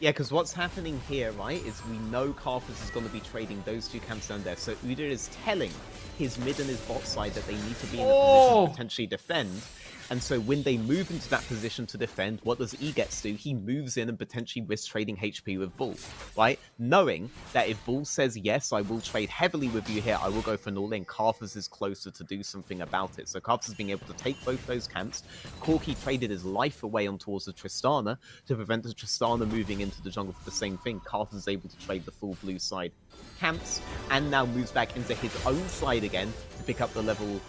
[SPEAKER 4] Yeah, because what's happening here, right, is we know Carthus is going to be trading those two camps down there. So Ude is telling his mid and his bot side that they need to be in a position to potentially defend. And so when they move into that position to defend, what does E get to do? He moves in and potentially risks trading HP with Bull, right? Knowing that if Bull says, yes, I will trade heavily with you here, I will go for an all-in, Carthus is closer to do something about it. So Carthus is being able to take both those camps. Corki traded his life away on towards the Tristana to prevent the Tristana moving into the jungle for the same thing. Carthus is able to trade the full blue side camps and now moves back into his own side again to pick up the level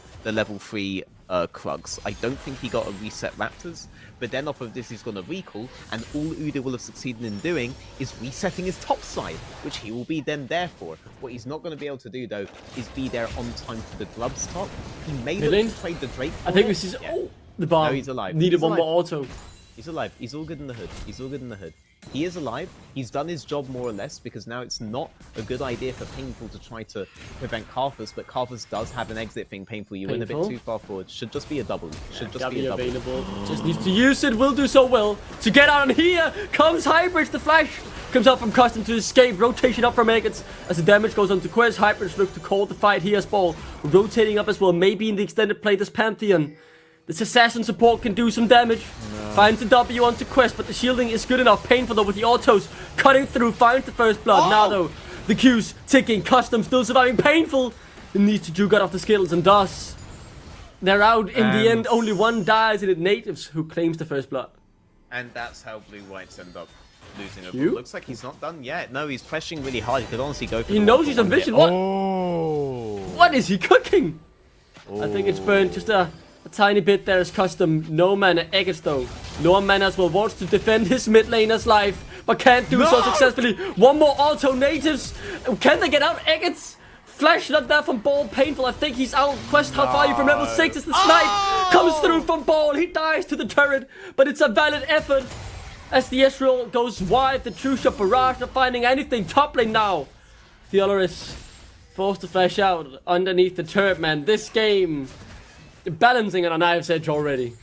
[SPEAKER 4] 3 Krugs. I don't think he got a reset Raptors, but then off of this he's going to recall, and all Ude will have succeeded in doing is resetting his top side, which he will be then there for. What he's not going to be able to do though is be there on time for the Grubs top. He may look to trade the Drake.
[SPEAKER 6] I think this is the bomb.
[SPEAKER 4] No, he's alive.
[SPEAKER 6] Needed
[SPEAKER 4] He's
[SPEAKER 6] one
[SPEAKER 4] alive.
[SPEAKER 6] more auto.
[SPEAKER 4] He's alive. He's all good in the hood. He's all good in the hood. He is alive. He's done his job more or less, because now it's not a good idea for Painful to try to prevent Karthus, but Karthus does have an exit thing. Painful, you went a bit too far forward. Should just be a double. Should just be a double.
[SPEAKER 6] Available. Just needs to use it. Will do so well. To get out, and here comes Hybridge. The flash comes out from Custom to escape. Rotation up from Eggets as the damage goes on to Quest. Hybridge look to call the fight here as Ball. Rotating up as well. Maybe in the extended play, this Pantheon. This assassin support can do some damage. Finds the W onto Quest, but the shielding is good enough. Painful though with the autos cutting through. Finds the first blood. Now though, the Q's ticking. Custom still surviving. Painful needs to juke out off the skills and does. They're out in the end. Only one dies, and it's Natives who claims the first blood.
[SPEAKER 4] And that's how Blue Whites end up losing a ball. Looks like he's not done yet. No, he's pressuring really hard. He could honestly go for
[SPEAKER 6] He knows he's on vision. What? What is he cooking? I think it's burned just a tiny bit there as Custom. No mana. Eggets though. No mana as well. Wants to defend his mid laner's life, but can't do so successfully. One more auto. Natives. Can they get out? Eggets. Flash not there from Ball. Painful. I think he's out. Quest, how far are you from level 6? As the snipe comes through from Ball. He dies to the turret, but it's a valid effort. As the Ezreal goes wide, the True Shot Barrage not finding anything. Top lane now. Theoloris forced to flash out underneath the turret, man. This game balancing it on knife's edge already.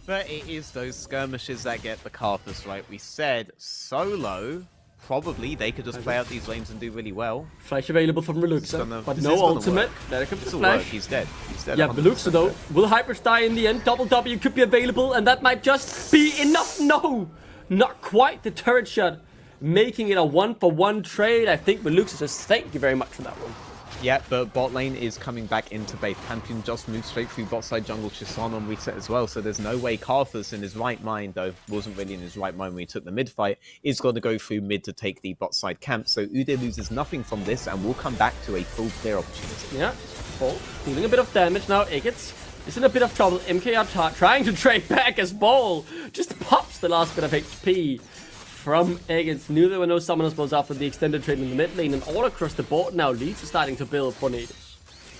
[SPEAKER 4] But it is those skirmishes that get the Karthus, right? We said solo, probably they could just play out these lanes and do really well.
[SPEAKER 6] Flash available from Reluxa, but no ultimate. There comes the flash.
[SPEAKER 4] He's dead. He's dead.
[SPEAKER 6] Yeah, Reluxa though. Will Hybrids die in the end? Double W could be available, and that might just be enough. No, not quite. The turret shot, making it a 1-for-1 trade. I think Reluxa says thank you very much for that one.
[SPEAKER 4] Yeah, but bot lane is coming back into base. Pantheon just moved straight through bot side jungle. Tristan on reset as well, so there's no way Karthus in his right mind, though, wasn't really in his right mind when he took the mid fight, is going to go through mid to take the bot side camp. So Udyr loses nothing from this and will come back to a full clear opportunity.
[SPEAKER 6] Yeah, Ball dealing a bit of damage now. Eggets is in a bit of trouble. MKR trying to trade back as Ball just pops the last bit of HP from Eggets. Knew there were no summoners balls after the extended trade in the mid lane, and all across the board now Leeds are starting to build for Natives.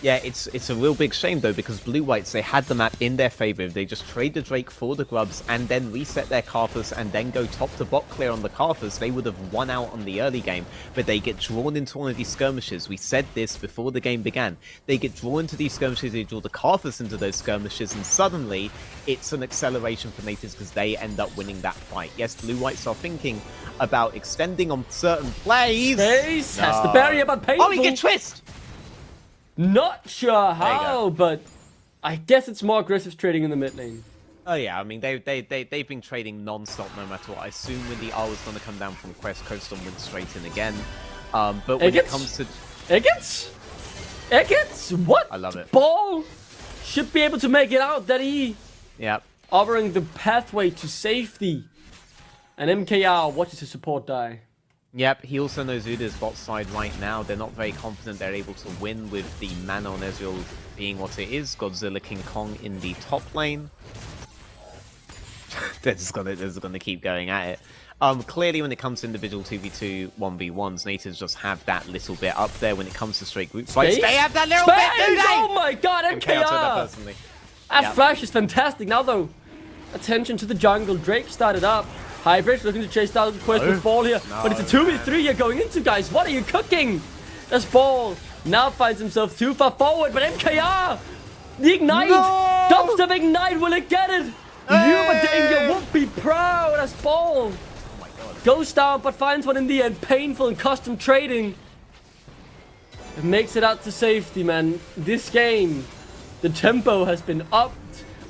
[SPEAKER 4] Yeah, it's a real big shame though, because Blue Whites, they had the map in their favor. If they just trade the Drake for the Grubs and then reset their Karthus and then go top to bot clear on the Karthus, they would have won out on the early game. But they get drawn into one of these skirmishes. We said this before the game began. They get drawn into these skirmishes, they draw the Karthus into those skirmishes, and suddenly it's an acceleration for Natives because they end up winning that fight. Yes, Blue Whites are thinking about extending on certain plays.
[SPEAKER 6] Space has the barrier, but Painful.
[SPEAKER 4] Oh, he gets twist!
[SPEAKER 6] Not sure how, but I guess it's more aggressive trading in the mid lane.
[SPEAKER 4] Oh yeah, I mean they've been trading non-stop no matter what. I assume when the R was going to come down from Quest, Coastal went straight in again. But when it comes to
[SPEAKER 6] Eggets, what?
[SPEAKER 4] I love it.
[SPEAKER 6] Ball should be able to make it out. That he, offering the pathway to safety. And MKR watches his support die.
[SPEAKER 4] Yep, he also knows Udyr's bot side right now. They're not very confident they're able to win with the mana on Ezreal being what it is. Godzilla King Kong in the top lane. they're just gonna keep going at it. Clearly when it comes to individual 2v2 1v1s, Natives just have that little bit up there. When it comes to straight group fights, they have that little bit, do they?
[SPEAKER 6] Oh my god, MKR! That flash is fantastic. Now though, attention to the jungle. Drake started up. Hybrid looking to chase down the Quest with Ball here, but it's a 2v3 you're going into, guys. What are you cooking? That's Ball. Now finds himself too far forward, but MKR! The Ignite! Dubstep Ignite, will it get it? Danger won't be proud as Ball. Oh my god. Goes down, but finds one in the end. Painful and custom trading. It makes it out to safety, man. This game, the tempo has been upped.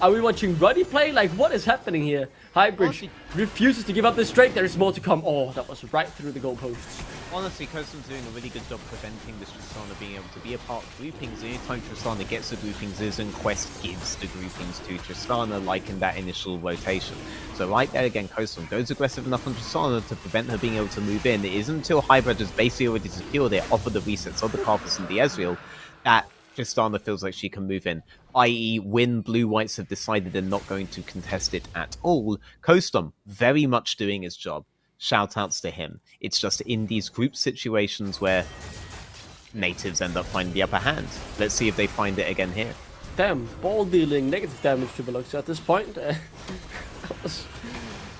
[SPEAKER 6] Are we watching Ruddy play? Like, what is happening here? Highbridge refuses to give up this straight. There is more to come. Oh, that was right through the goalposts.
[SPEAKER 4] Honestly, Custom's doing a really good job preventing this Tristana being able to be a part of groupings. The only time Tristana gets the groupings is when Quest gives the groupings to Tristana, like in that initial rotation. So right there again, Custom goes aggressive enough on Tristana to prevent her being able to move in. It isn't until Hybrid has basically already secured it, off of the resets of the Karthus and the Ezreal, that Tristana feels like she can move in, i.e. when Blue Whites have decided they're not going to contest it at all. Costum very much doing his job. Shout outs to him. It's just in these group situations where Natives end up finding the upper hand. Let's see if they find it again here.
[SPEAKER 6] Damn, Ball dealing negative damage to Velox at this point.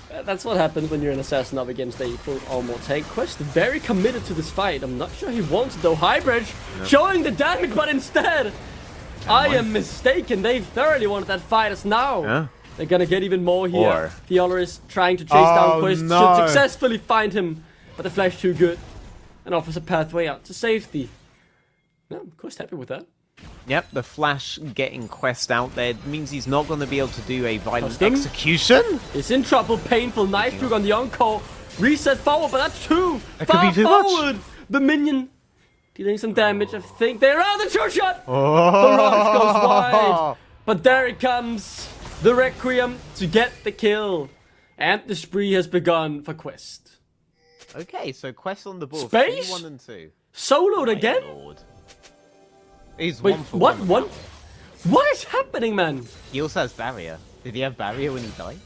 [SPEAKER 6] That that's what happens when you're an assassin up against a full armor tank. Quest very committed to this fight. I'm not sure he wants it though. Hybrid showing the damage, but instead, I am mistaken. They thoroughly wanted that fight as now.
[SPEAKER 4] Yeah.
[SPEAKER 6] They're gonna get even more here.
[SPEAKER 4] Or-
[SPEAKER 6] Theoloris trying to chase down Quest.
[SPEAKER 4] no.
[SPEAKER 6] Should successfully find him, but the flash too good. And offers a pathway out to safety. No, Quest happy with that.
[SPEAKER 4] Yep, the Flash getting Quest out there means he's not going to be able to do a violent
[SPEAKER 6] Custom.
[SPEAKER 4] execution.
[SPEAKER 6] It's in trouble. Painful knife juke on the encore. Reset forward, but that's too
[SPEAKER 4] That could
[SPEAKER 6] far
[SPEAKER 4] be too much.
[SPEAKER 6] forward. The minion dealing some damage. I think they're out. The short shot.
[SPEAKER 4] Oh.
[SPEAKER 6] The rush goes wide. But there it comes. The Requiem to get the kill. And the spree has begun for Quest.
[SPEAKER 4] Okay, so Quest on the board.
[SPEAKER 6] Space?
[SPEAKER 4] 3, 1, and 2.
[SPEAKER 6] Soloed
[SPEAKER 4] My
[SPEAKER 6] again?
[SPEAKER 4] Lord. He's
[SPEAKER 6] Wait,
[SPEAKER 4] 1 for
[SPEAKER 6] what?
[SPEAKER 4] 1.
[SPEAKER 6] What? What is happening, man?
[SPEAKER 4] He also has barrier. Did he have barrier when he died?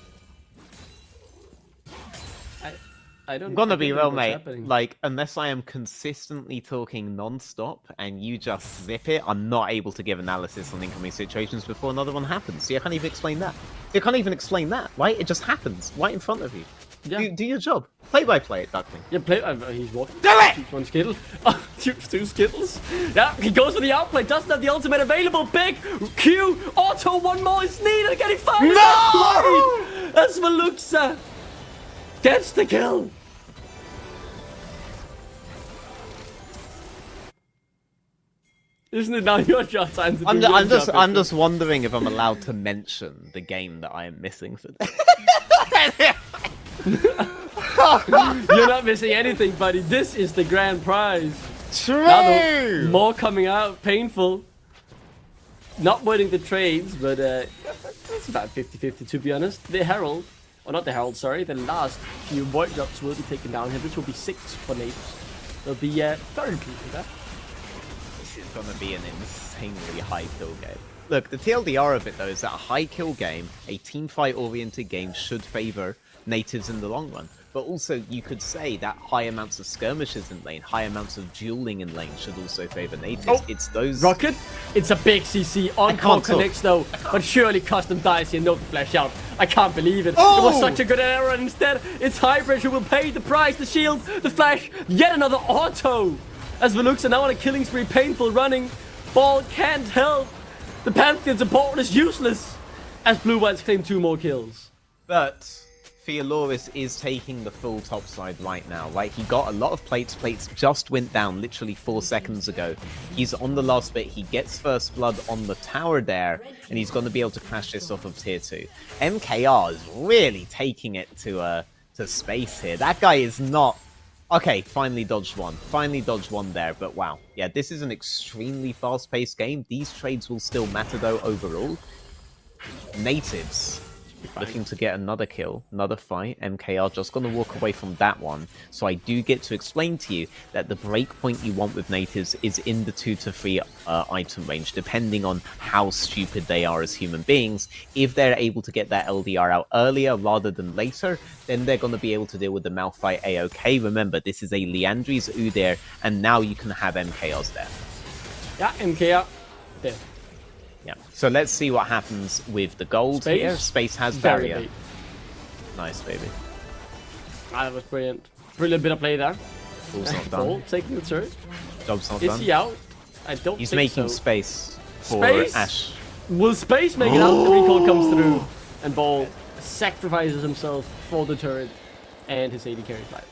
[SPEAKER 6] I don't.
[SPEAKER 4] I'm gonna
[SPEAKER 6] I
[SPEAKER 4] be
[SPEAKER 6] don't
[SPEAKER 4] real,
[SPEAKER 6] know what's
[SPEAKER 4] mate.
[SPEAKER 6] happening.
[SPEAKER 4] Like, unless I am consistently talking non-stop and you just zip it, I'm not able to give analysis on incoming situations before another one happens. See, I can't even explain that. You can't even explain that, right? It just happens right in front of you.
[SPEAKER 6] Yeah.
[SPEAKER 4] Do your job. Play by play it, Duckling.
[SPEAKER 6] Yeah, play. He's walking.
[SPEAKER 4] Do it!
[SPEAKER 6] Shoots one Skittle. Shoots 2 Skittles. Yeah, he goes for the outplay. Doesn't have the ultimate available. Big Q. Auto. One more is needed. Getting fired.
[SPEAKER 4] No!
[SPEAKER 6] That's Veluxa. Gets the kill. Isn't it now your job time to do your
[SPEAKER 4] I'm
[SPEAKER 6] job,
[SPEAKER 4] just
[SPEAKER 6] Richard?
[SPEAKER 4] wondering if I'm allowed to mention the game that I am missing for
[SPEAKER 6] You're not missing anything, buddy. This is the grand prize.
[SPEAKER 4] True!
[SPEAKER 6] Now the more coming out, painful. Not winning the trades, but it's about 50-50 to be honest. The Herald, or not the Herald, sorry, the last few void drops will be taken down here. This will be 6 for natives. They'll be very pleased with that.
[SPEAKER 4] This is going to be an insanely high kill game. Look, the TLDR of it though is that a high kill game, a teamfight oriented game should favor natives in the long run. But also you could say that high amounts of skirmishes in lane, high amounts of dueling in lane should also favor natives.
[SPEAKER 6] Oh,
[SPEAKER 4] it's those...
[SPEAKER 6] Rocket, it's a big CC. Encore
[SPEAKER 4] can't talk.
[SPEAKER 6] connects though, but surely custom dies here, no flash out. I can't believe it.
[SPEAKER 4] Oh!
[SPEAKER 6] It was such a good error, and instead it's Hybrid who will pay the price, the shield, the flash, yet another auto. As Veluxa now on a killing spree, painful running. Ball can't help. The Pantheon's support is useless. As Blue Whites claim 2 more kills.
[SPEAKER 4] But Theoloris is taking the full top side right now, right? He got a lot of plates. Plates just went down literally 4 seconds ago. He's on the last bit. He gets first blood on the tower there, and he's going to be able to crash this off of tier 2. MKR is really taking it to space here. That guy is not... Okay, finally dodged one. Finally dodged one there, but wow. Yeah, this is an extremely fast-paced game. These trades will still matter, though, overall. Natives looking to get another kill, another fight. MKR just going to walk away from that one. So I do get to explain to you that the breakpoint you want with natives is in the 2 to 3 item range, depending on how stupid they are as human beings. If they're able to get that LDR out earlier rather than later, then they're going to be able to deal with the Malphite A-OK. Remember, this is a Leandri's Udyr, and now you can have MKRs there.
[SPEAKER 6] Yeah, MKR. There.
[SPEAKER 4] Yeah. So let's see what happens with the gold
[SPEAKER 6] Space?
[SPEAKER 4] here. Space has
[SPEAKER 6] Very
[SPEAKER 4] barrier.
[SPEAKER 6] late.
[SPEAKER 4] Nice, baby.
[SPEAKER 6] Ah, that was brilliant. Brilliant bit of play there.
[SPEAKER 4] Ball's not
[SPEAKER 6] Ball
[SPEAKER 4] done.
[SPEAKER 6] taking the turret.
[SPEAKER 4] Job's not
[SPEAKER 6] Is
[SPEAKER 4] done.
[SPEAKER 6] he out? I don't
[SPEAKER 4] He's
[SPEAKER 6] think
[SPEAKER 4] making
[SPEAKER 6] so.
[SPEAKER 4] space for
[SPEAKER 6] Space?
[SPEAKER 4] Ash.
[SPEAKER 6] Will Space make it out? The recall comes through, and Ball sacrifices himself for the turret and his AD carries life.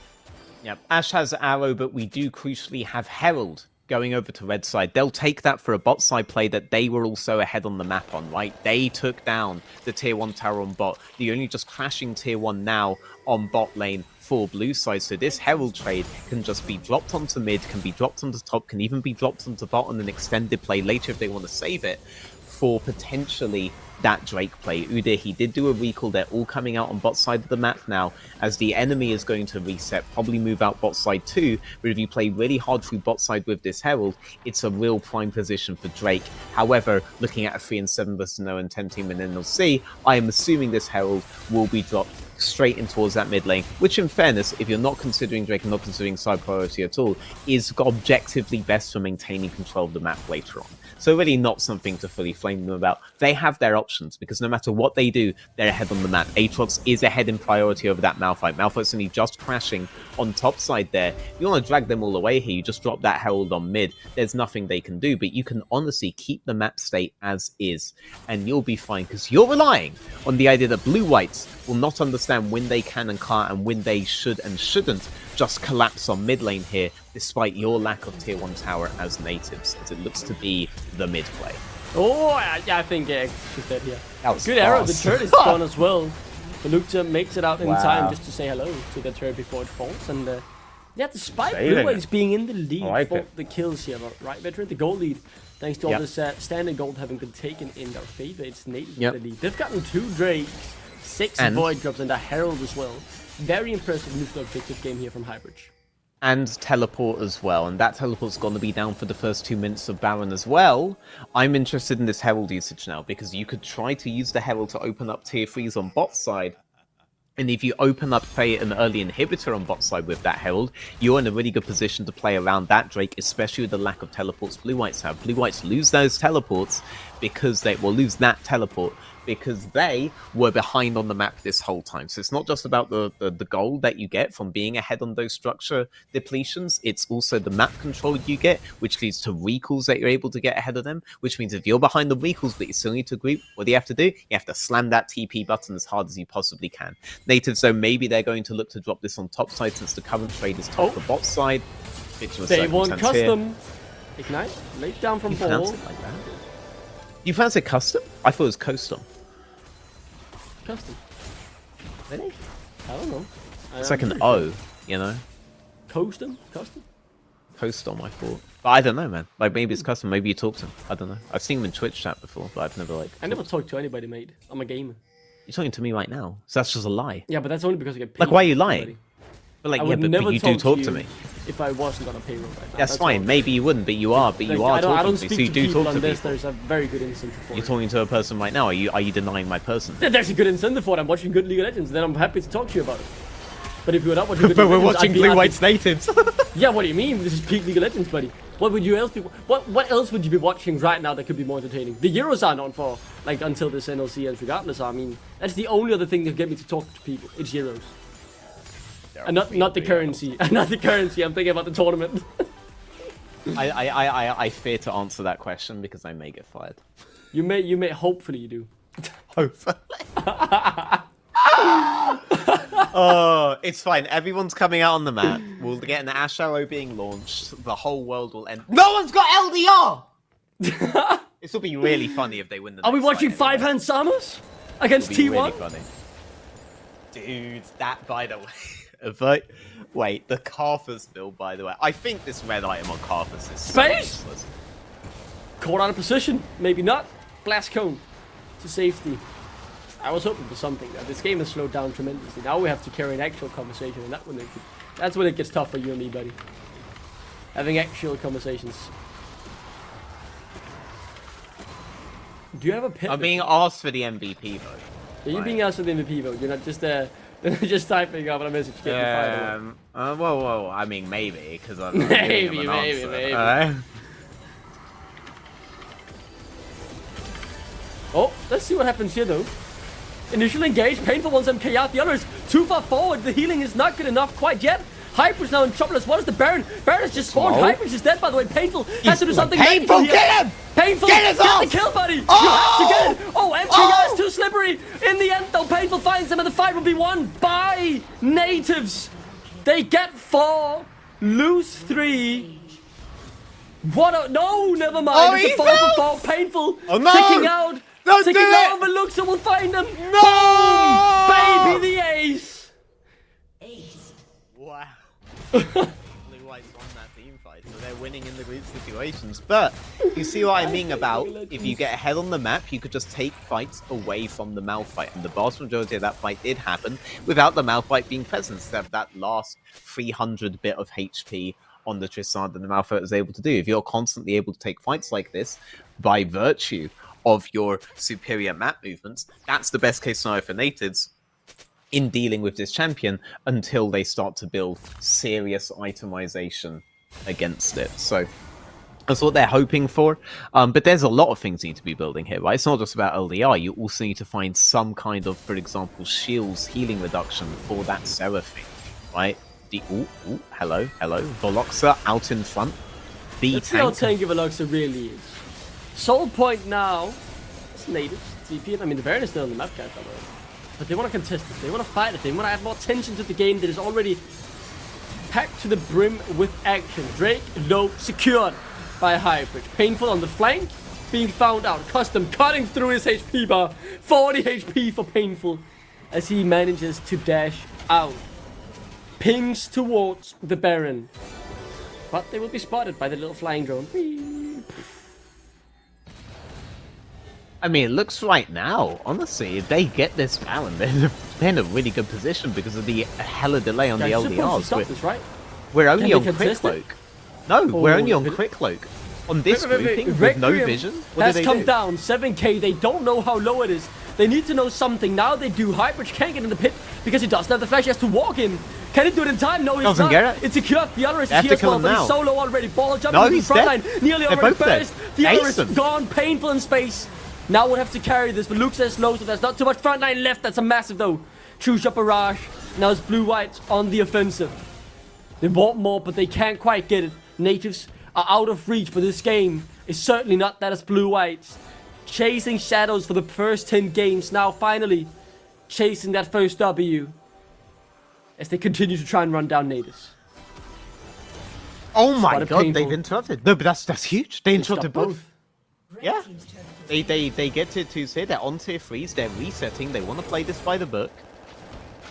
[SPEAKER 4] Yep. Ash has arrow, but we do crucially have Herald going over to red side. They'll take that for a bot side play that they were also ahead on the map on, right? They took down the tier 1 tower on bot. You're only just crashing tier 1 now on bot lane for blue side. So this Herald trade can just be dropped onto mid, can be dropped onto top, can even be dropped onto bot on an extended play later if they want to save it for potentially that Drake play. Udyr, he did do a recall. They're all coming out on bot side of the map now, as the enemy is going to reset, probably move out bot side too. But if you play really hard through bot side with this Herald, it's a real prime position for Drake. However, looking at a 3 and 7 versus no and 10 team in NLC, I am assuming this Herald will be dropped straight in towards that mid lane, which in fairness, if you're not considering Drake and not considering side priority at all, is objectively best for maintaining control of the map later on. So really not something to fully flame them about. They have their options, because no matter what they do, they're ahead on the map. Aatrox is ahead in priority over that Malphite. Malphite's only just crashing on top side there. If you want to drag them all away here, you just drop that Herald on mid. There's nothing they can do, but you can honestly keep the map state as is, and you'll be fine, because you're relying on the idea that blue-whites will not understand when they can and can't, and when they should and shouldn't just collapse on mid lane here, despite your lack of tier 1 tower as natives, as it looks to be the mid play.
[SPEAKER 6] Oh, I think she's dead here.
[SPEAKER 4] That was
[SPEAKER 6] good arrow. The
[SPEAKER 4] fast.
[SPEAKER 6] turret is gone as well. But Lucha makes it out in
[SPEAKER 4] Wow.
[SPEAKER 6] time just to say hello to the turret before it falls. And yeah, despite
[SPEAKER 4] Saving
[SPEAKER 6] Blue Waves being in the lead
[SPEAKER 4] I like
[SPEAKER 6] for
[SPEAKER 4] it.
[SPEAKER 6] the kills here, right, Veteran? The gold lead, thanks to all
[SPEAKER 4] Yep.
[SPEAKER 6] this standard gold having been taken in their favor. It's native
[SPEAKER 4] Yep.
[SPEAKER 6] in the lead. They've gotten 2 Drakes, 6
[SPEAKER 4] And-
[SPEAKER 6] Void Drops, and a Herald as well. Very impressive neutral objective game here from Highbridge.
[SPEAKER 4] And teleport as well, and that teleport's going to be down for the first 2 minutes of Baron as well. I'm interested in this Herald usage now, because you could try to use the Herald to open up tier 3s on bot side. And if you open up, say, an early inhibitor on bot side with that Herald, you're in a really good position to play around that Drake, especially with the lack of teleports Blue-Whites have. Blue-Whites lose those teleports because they will lose that teleport because they were behind on the map this whole time. So it's not just about the gold that you get from being ahead on those structure depletions, it's also the map control you get, which leads to recalls that you're able to get ahead of them, which means if you're behind the recalls but you still need to group, what do you have to do? You have to slam that TP button as hard as you possibly can. Natives, though, maybe they're going to look to drop this on top side since the current trade is top the bot side.
[SPEAKER 6] They want custom. Ignite, laid down from
[SPEAKER 4] You pronounce
[SPEAKER 6] ball.
[SPEAKER 4] it like that? You pronounce it custom? I thought it was custom.
[SPEAKER 6] Custom.
[SPEAKER 4] Really?
[SPEAKER 6] I don't know.
[SPEAKER 4] It's like an O, you know?
[SPEAKER 6] Custom? Custom?
[SPEAKER 4] Custom, I thought. But I don't know, man. Like, maybe it's custom, maybe you talk to him. I don't know. I've seen him in Twitch chat before, but I've never, like...
[SPEAKER 6] I never talked to anybody, mate. I'm a gamer.
[SPEAKER 4] You're talking to me right now, so that's just a lie.
[SPEAKER 6] Yeah, but that's only because I get paid.
[SPEAKER 4] Like, why are you
[SPEAKER 6] by
[SPEAKER 4] lying?
[SPEAKER 6] somebody.
[SPEAKER 4] But, like,
[SPEAKER 6] I
[SPEAKER 4] yeah,
[SPEAKER 6] would
[SPEAKER 4] but
[SPEAKER 6] never
[SPEAKER 4] you do talk to
[SPEAKER 6] you
[SPEAKER 4] me.
[SPEAKER 6] if I wasn't on a payroll right now.
[SPEAKER 4] That's fine.
[SPEAKER 6] all.
[SPEAKER 4] Maybe you wouldn't, but you are. But you
[SPEAKER 6] Like,
[SPEAKER 4] are
[SPEAKER 6] I
[SPEAKER 4] talking
[SPEAKER 6] don't
[SPEAKER 4] to me,
[SPEAKER 6] speak
[SPEAKER 4] so you
[SPEAKER 6] to
[SPEAKER 4] do
[SPEAKER 6] people
[SPEAKER 4] talk to
[SPEAKER 6] unless
[SPEAKER 4] people.
[SPEAKER 6] there's a very good incentive for
[SPEAKER 4] You're
[SPEAKER 6] it.
[SPEAKER 4] talking to a person right now. Are you denying my person?
[SPEAKER 6] There's a good incentive for it. I'm watching good League of Legends, then I'm happy to talk to you about it. But if you're not watching good
[SPEAKER 4] But
[SPEAKER 6] League
[SPEAKER 4] we're
[SPEAKER 6] of Legends,
[SPEAKER 4] watching
[SPEAKER 6] I'd be
[SPEAKER 4] Blue
[SPEAKER 6] happy-
[SPEAKER 4] White's natives.
[SPEAKER 6] Yeah, what do you mean? This is peak League of Legends, buddy. What would you else be? What else would you be watching right now that could be more entertaining? The Euros are on for like until this NLC ends, regardless. I mean, that's the only other thing that get me to talk to people. It's Euros, and not the currency. Not the currency. I'm thinking about the tournament.
[SPEAKER 4] I fear to answer that question because I may get fired.
[SPEAKER 6] You may. Hopefully, you do.
[SPEAKER 4] Hopefully. Oh, it's fine. Everyone's coming out on the map. We'll get an Ash Arrow being launched. The whole world will end. No one's got LDR! This will be really funny if they win the
[SPEAKER 6] Are we
[SPEAKER 4] next
[SPEAKER 6] watching
[SPEAKER 4] fight
[SPEAKER 6] five-hand Samus against
[SPEAKER 4] anyway.
[SPEAKER 6] T1?
[SPEAKER 4] It'll be really funny. Dude, that, by the way... Wait, the Carthus build, by the way. I think this red item on Carthus is so
[SPEAKER 6] Space?
[SPEAKER 4] useless.
[SPEAKER 6] Caught out of position. Maybe not. Blast cone to safety. I was hoping for something. This game has slowed down tremendously. Now we have to carry an actual conversation, and that's when it gets tough for you and me, buddy. Having actual conversations. Do you have a pet?
[SPEAKER 4] I'm being asked for the MVP vote.
[SPEAKER 6] Are you being asked for the MVP vote? You're not just just typing up a message getting fired away.
[SPEAKER 4] Well, I mean, maybe, because I'm
[SPEAKER 6] Maybe,
[SPEAKER 4] giving them an answer,
[SPEAKER 6] maybe.
[SPEAKER 4] alright?
[SPEAKER 6] Oh, let's see what happens here, though. Initial engage, Painful wants MK out, the other is too far forward, the healing is not good enough quite yet. Hyper's now in trouble as well as the Baron. Baron has just spawned,
[SPEAKER 4] Slow.
[SPEAKER 6] Hyper's is dead, by the way. Painful has to do something.
[SPEAKER 4] Painful,
[SPEAKER 6] magical here.
[SPEAKER 4] get him!
[SPEAKER 6] Painful,
[SPEAKER 4] Get his
[SPEAKER 6] get
[SPEAKER 4] ass!
[SPEAKER 6] the kill, buddy!
[SPEAKER 4] Oh!
[SPEAKER 6] You have to get it! Oh, MK
[SPEAKER 4] Oh!
[SPEAKER 6] is too slippery! In the end, though, Painful finds him and the fight will be won by natives. They get 4, lose 3. What a... No, never mind.
[SPEAKER 4] Oh,
[SPEAKER 6] It's
[SPEAKER 4] he
[SPEAKER 6] a 4
[SPEAKER 4] fell!
[SPEAKER 6] for 4. Painful.
[SPEAKER 4] Oh, no!
[SPEAKER 6] Ticking out.
[SPEAKER 4] Don't
[SPEAKER 6] Ticking
[SPEAKER 4] do
[SPEAKER 6] out
[SPEAKER 4] it!
[SPEAKER 6] over Luxor will find him.
[SPEAKER 4] No!
[SPEAKER 6] Boom! Baby, the ace.
[SPEAKER 4] Wow. Blue White's won that team fight, so they're winning in the group situations. But you see what I mean about if you get ahead on the map, you could just take fights away from the Malphite. And the vast majority of that fight did happen without the Malphite being present, instead of that last 300 bit of HP on the Tristana that the Malphite was able to do. If you're constantly able to take fights like this by virtue of your superior map movements, that's the best case scenario for natives. in dealing with this champion until they start to build serious itemization against it. So that's what they're hoping for. But there's a lot of things you need to be building here, right? It's not just about LDR. You also need to find some kind of, for example, shields healing reduction for that Seraphine, right? Hello. Veloxa out in front.
[SPEAKER 6] Let's see how tanky Veloxa really is. Soul Point now. It's native. TP. I mean, the Baron is still on the map, guys, by the way. But they want to contest it. They want to fight it. They want to add more tension to the game that is already packed to the brim with action. Drake low, secured by Hybrid. Painful on the flank, being found out. Custom cutting through his HP bar. 40 HP for Painful as he manages to dash out. Pings towards the Baron. But they will be spotted by the little flying drone.
[SPEAKER 4] I mean, it looks right now, honestly, if they get this Baron, they're in a really good position because of the hella delay on the LDRs. We're only on Quick Cloak. No, we're only on Quick Cloak. On this grouping, with no vision, what
[SPEAKER 6] has
[SPEAKER 4] do they
[SPEAKER 6] come
[SPEAKER 4] do?
[SPEAKER 6] down 7k. They don't know how low it is. They need to know something. Now they do. Hybrid can't get in the pit because he doesn't have the flash. He has to walk in. Can he do it in time? No, he's not. It's secured. The other is here as well, but he's solo already. Ball jumping to the front line. Nearly already burst. The other is gone. Painful in space. Now we'll have to carry this, but Luke says low, so there's not too much front line left. That's a massive, though. Choose your barrage. Now it's blue-white on the offensive. They want more, but they can't quite get it. Natives are out of reach, but this game is certainly not that as blue-white. Chasing shadows for the first 10 games. Now, finally, chasing that first W. As they continue to try and run down natives.
[SPEAKER 4] Oh my god, they've interrupted. No, but that's huge. They interrupted both. Yeah. They get to 2 here, they're on tier 3s, they're resetting, they want to play this by the book.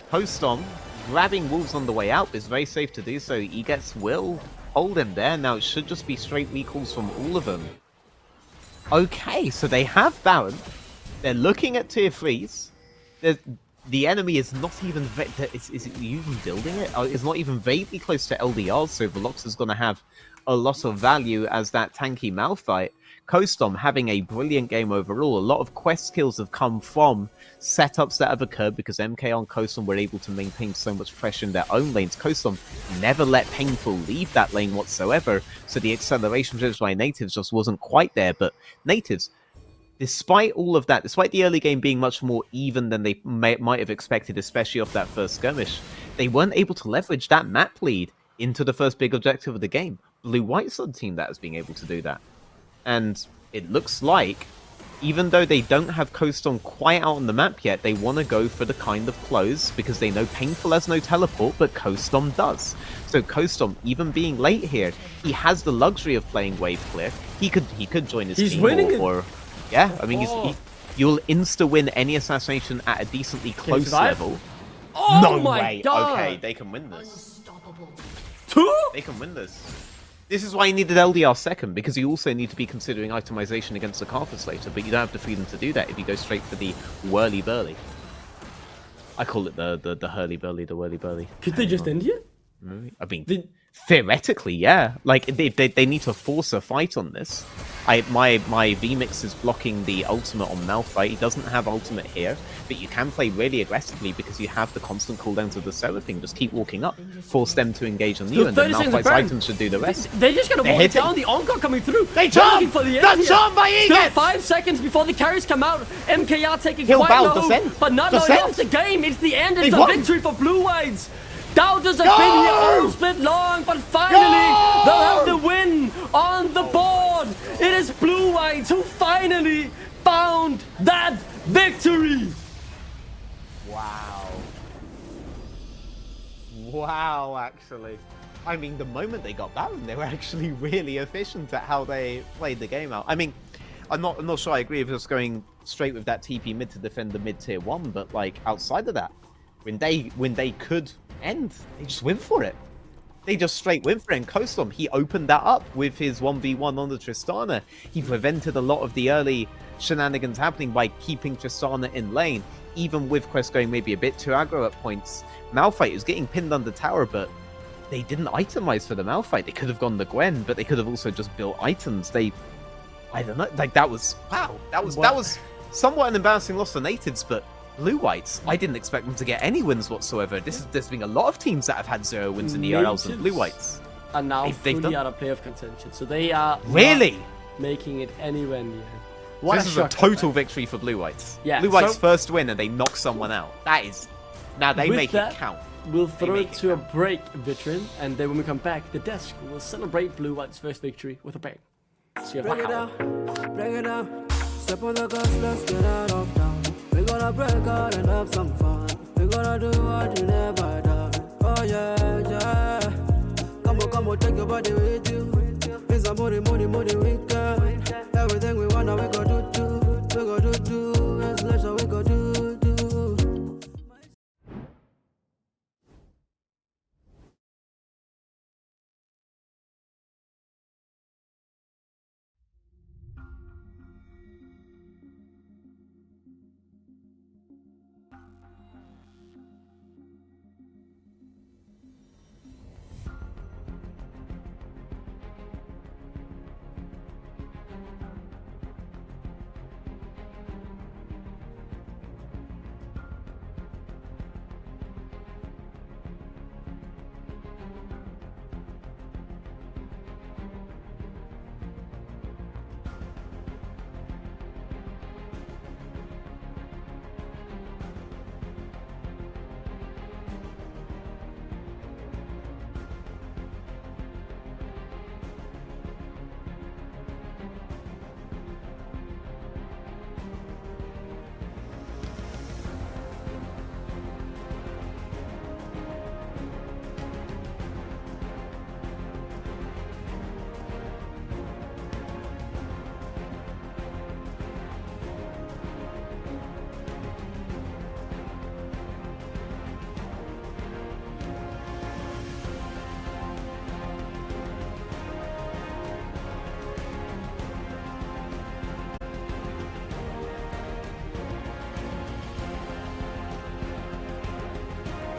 [SPEAKER 4] Post on, grabbing Wolves on the way out, it's very safe to do so. Egets will hold him there, now it should just be straight recalls from all of them. Okay, so they have Baron, they're looking at tier 3s, the enemy is not even, is it even building it? It's not even vaguely close to LDR, so Velox is going to have a lot of value as that tanky Malphite. Kostom having a brilliant game overall. A lot of quest kills have come from setups that have occurred because MK on Kostom were able to maintain so much pressure in their own lanes. Kostom never let Painful leave that lane whatsoever, so the acceleration driven by Natives just wasn't quite there. But Natives, despite all of that, despite the early game being much more even than they might have expected, especially off that first skirmish, they weren't able to leverage that map lead into the first big objective of the game. Blue-White's the team that has been able to do that. And it looks like, even though they don't have Kostom quite out on the map yet, they want to go for the kind of close because they know Painful has no teleport, but Kostom does. So Kostom, even being late here, he has the luxury of playing wave clear. He could join his team or yeah, I mean, you'll insta-win any assassination at a decently close level.
[SPEAKER 6] Oh
[SPEAKER 4] no
[SPEAKER 6] my
[SPEAKER 4] way.
[SPEAKER 6] God.
[SPEAKER 4] Okay, they can win this. They can win this. This is why you needed LDR second, because you also need to be considering itemization against the Carthus later, but you don't have the freedom to do that if you go straight for the whirly-burly. I call it the hurly-burly, the whirly-burly.
[SPEAKER 6] Could they just end here?
[SPEAKER 4] I mean, theoretically, yeah. Like, they need to force a fight on this. My VMix is blocking the ultimate on Malphite. He doesn't have ultimate here, but you can play really aggressively because you have the constant cooldowns of the Seraphine. Just keep walking up, force them to engage on you, and then Malphite's items should do the rest.
[SPEAKER 6] They're just gonna walk down the Encore coming through.
[SPEAKER 4] They jump! That's charmed by Egets!
[SPEAKER 6] 5 seconds before the carries come out. MKR taking quite low, but not knowing off the game. It's the end. It's a victory for Blue Whites. Doubters have been here all split long, but finally they'll have the win on the board. It is Blue Whites who finally found that victory.
[SPEAKER 4] Wow, actually. I mean, the moment they got Baron, they were actually really efficient at how they played the game out. I mean, I'm not sure I agree with just going straight with that TP mid to defend the mid tier 1, but like outside of that, when they could end, they just went for it. They just straight went for it. And Kostom, he opened that up with his 1v1 on the Tristana. He prevented a lot of the early shenanigans happening by keeping Tristana in lane, even with Quest going maybe a bit too aggro at points. Malphite was getting pinned under tower, but they didn't itemize for the Malphite. They could have gone the Gwen, but they could have also just built items. I don't know, like that was, wow. That was somewhat an embarrassing loss for Natives, but Blue Whites, I didn't expect them to get any wins whatsoever. There's been a lot of teams that have had 0 wins in the ERLs and Blue Whites.
[SPEAKER 6] Are now
[SPEAKER 4] They've
[SPEAKER 6] fully
[SPEAKER 4] done-
[SPEAKER 6] out of playoff contention, so they are
[SPEAKER 4] Really?
[SPEAKER 6] not making it anywhere near. What
[SPEAKER 4] This is a
[SPEAKER 6] shock.
[SPEAKER 4] total victory for Blue Whites.
[SPEAKER 6] Yeah,
[SPEAKER 4] Blue Whites'
[SPEAKER 6] so-
[SPEAKER 4] first win and they knock someone out. That is... Now they
[SPEAKER 6] With
[SPEAKER 4] make
[SPEAKER 6] that,
[SPEAKER 4] it count.
[SPEAKER 6] We'll throw
[SPEAKER 4] make
[SPEAKER 6] it
[SPEAKER 4] it
[SPEAKER 6] to a break, veteran, and then when we come back, the desk will celebrate Blue White's first victory with a bang. See you.
[SPEAKER 7] Bring it
[SPEAKER 6] Wow.
[SPEAKER 7] down, bring it down. Step on the gas, let's get out of town. We gonna break out and have some fun. We gonna do what you never done. Oh yeah, yeah. Come on, take your body with you. It's a money weekend. Everything we wanna, we go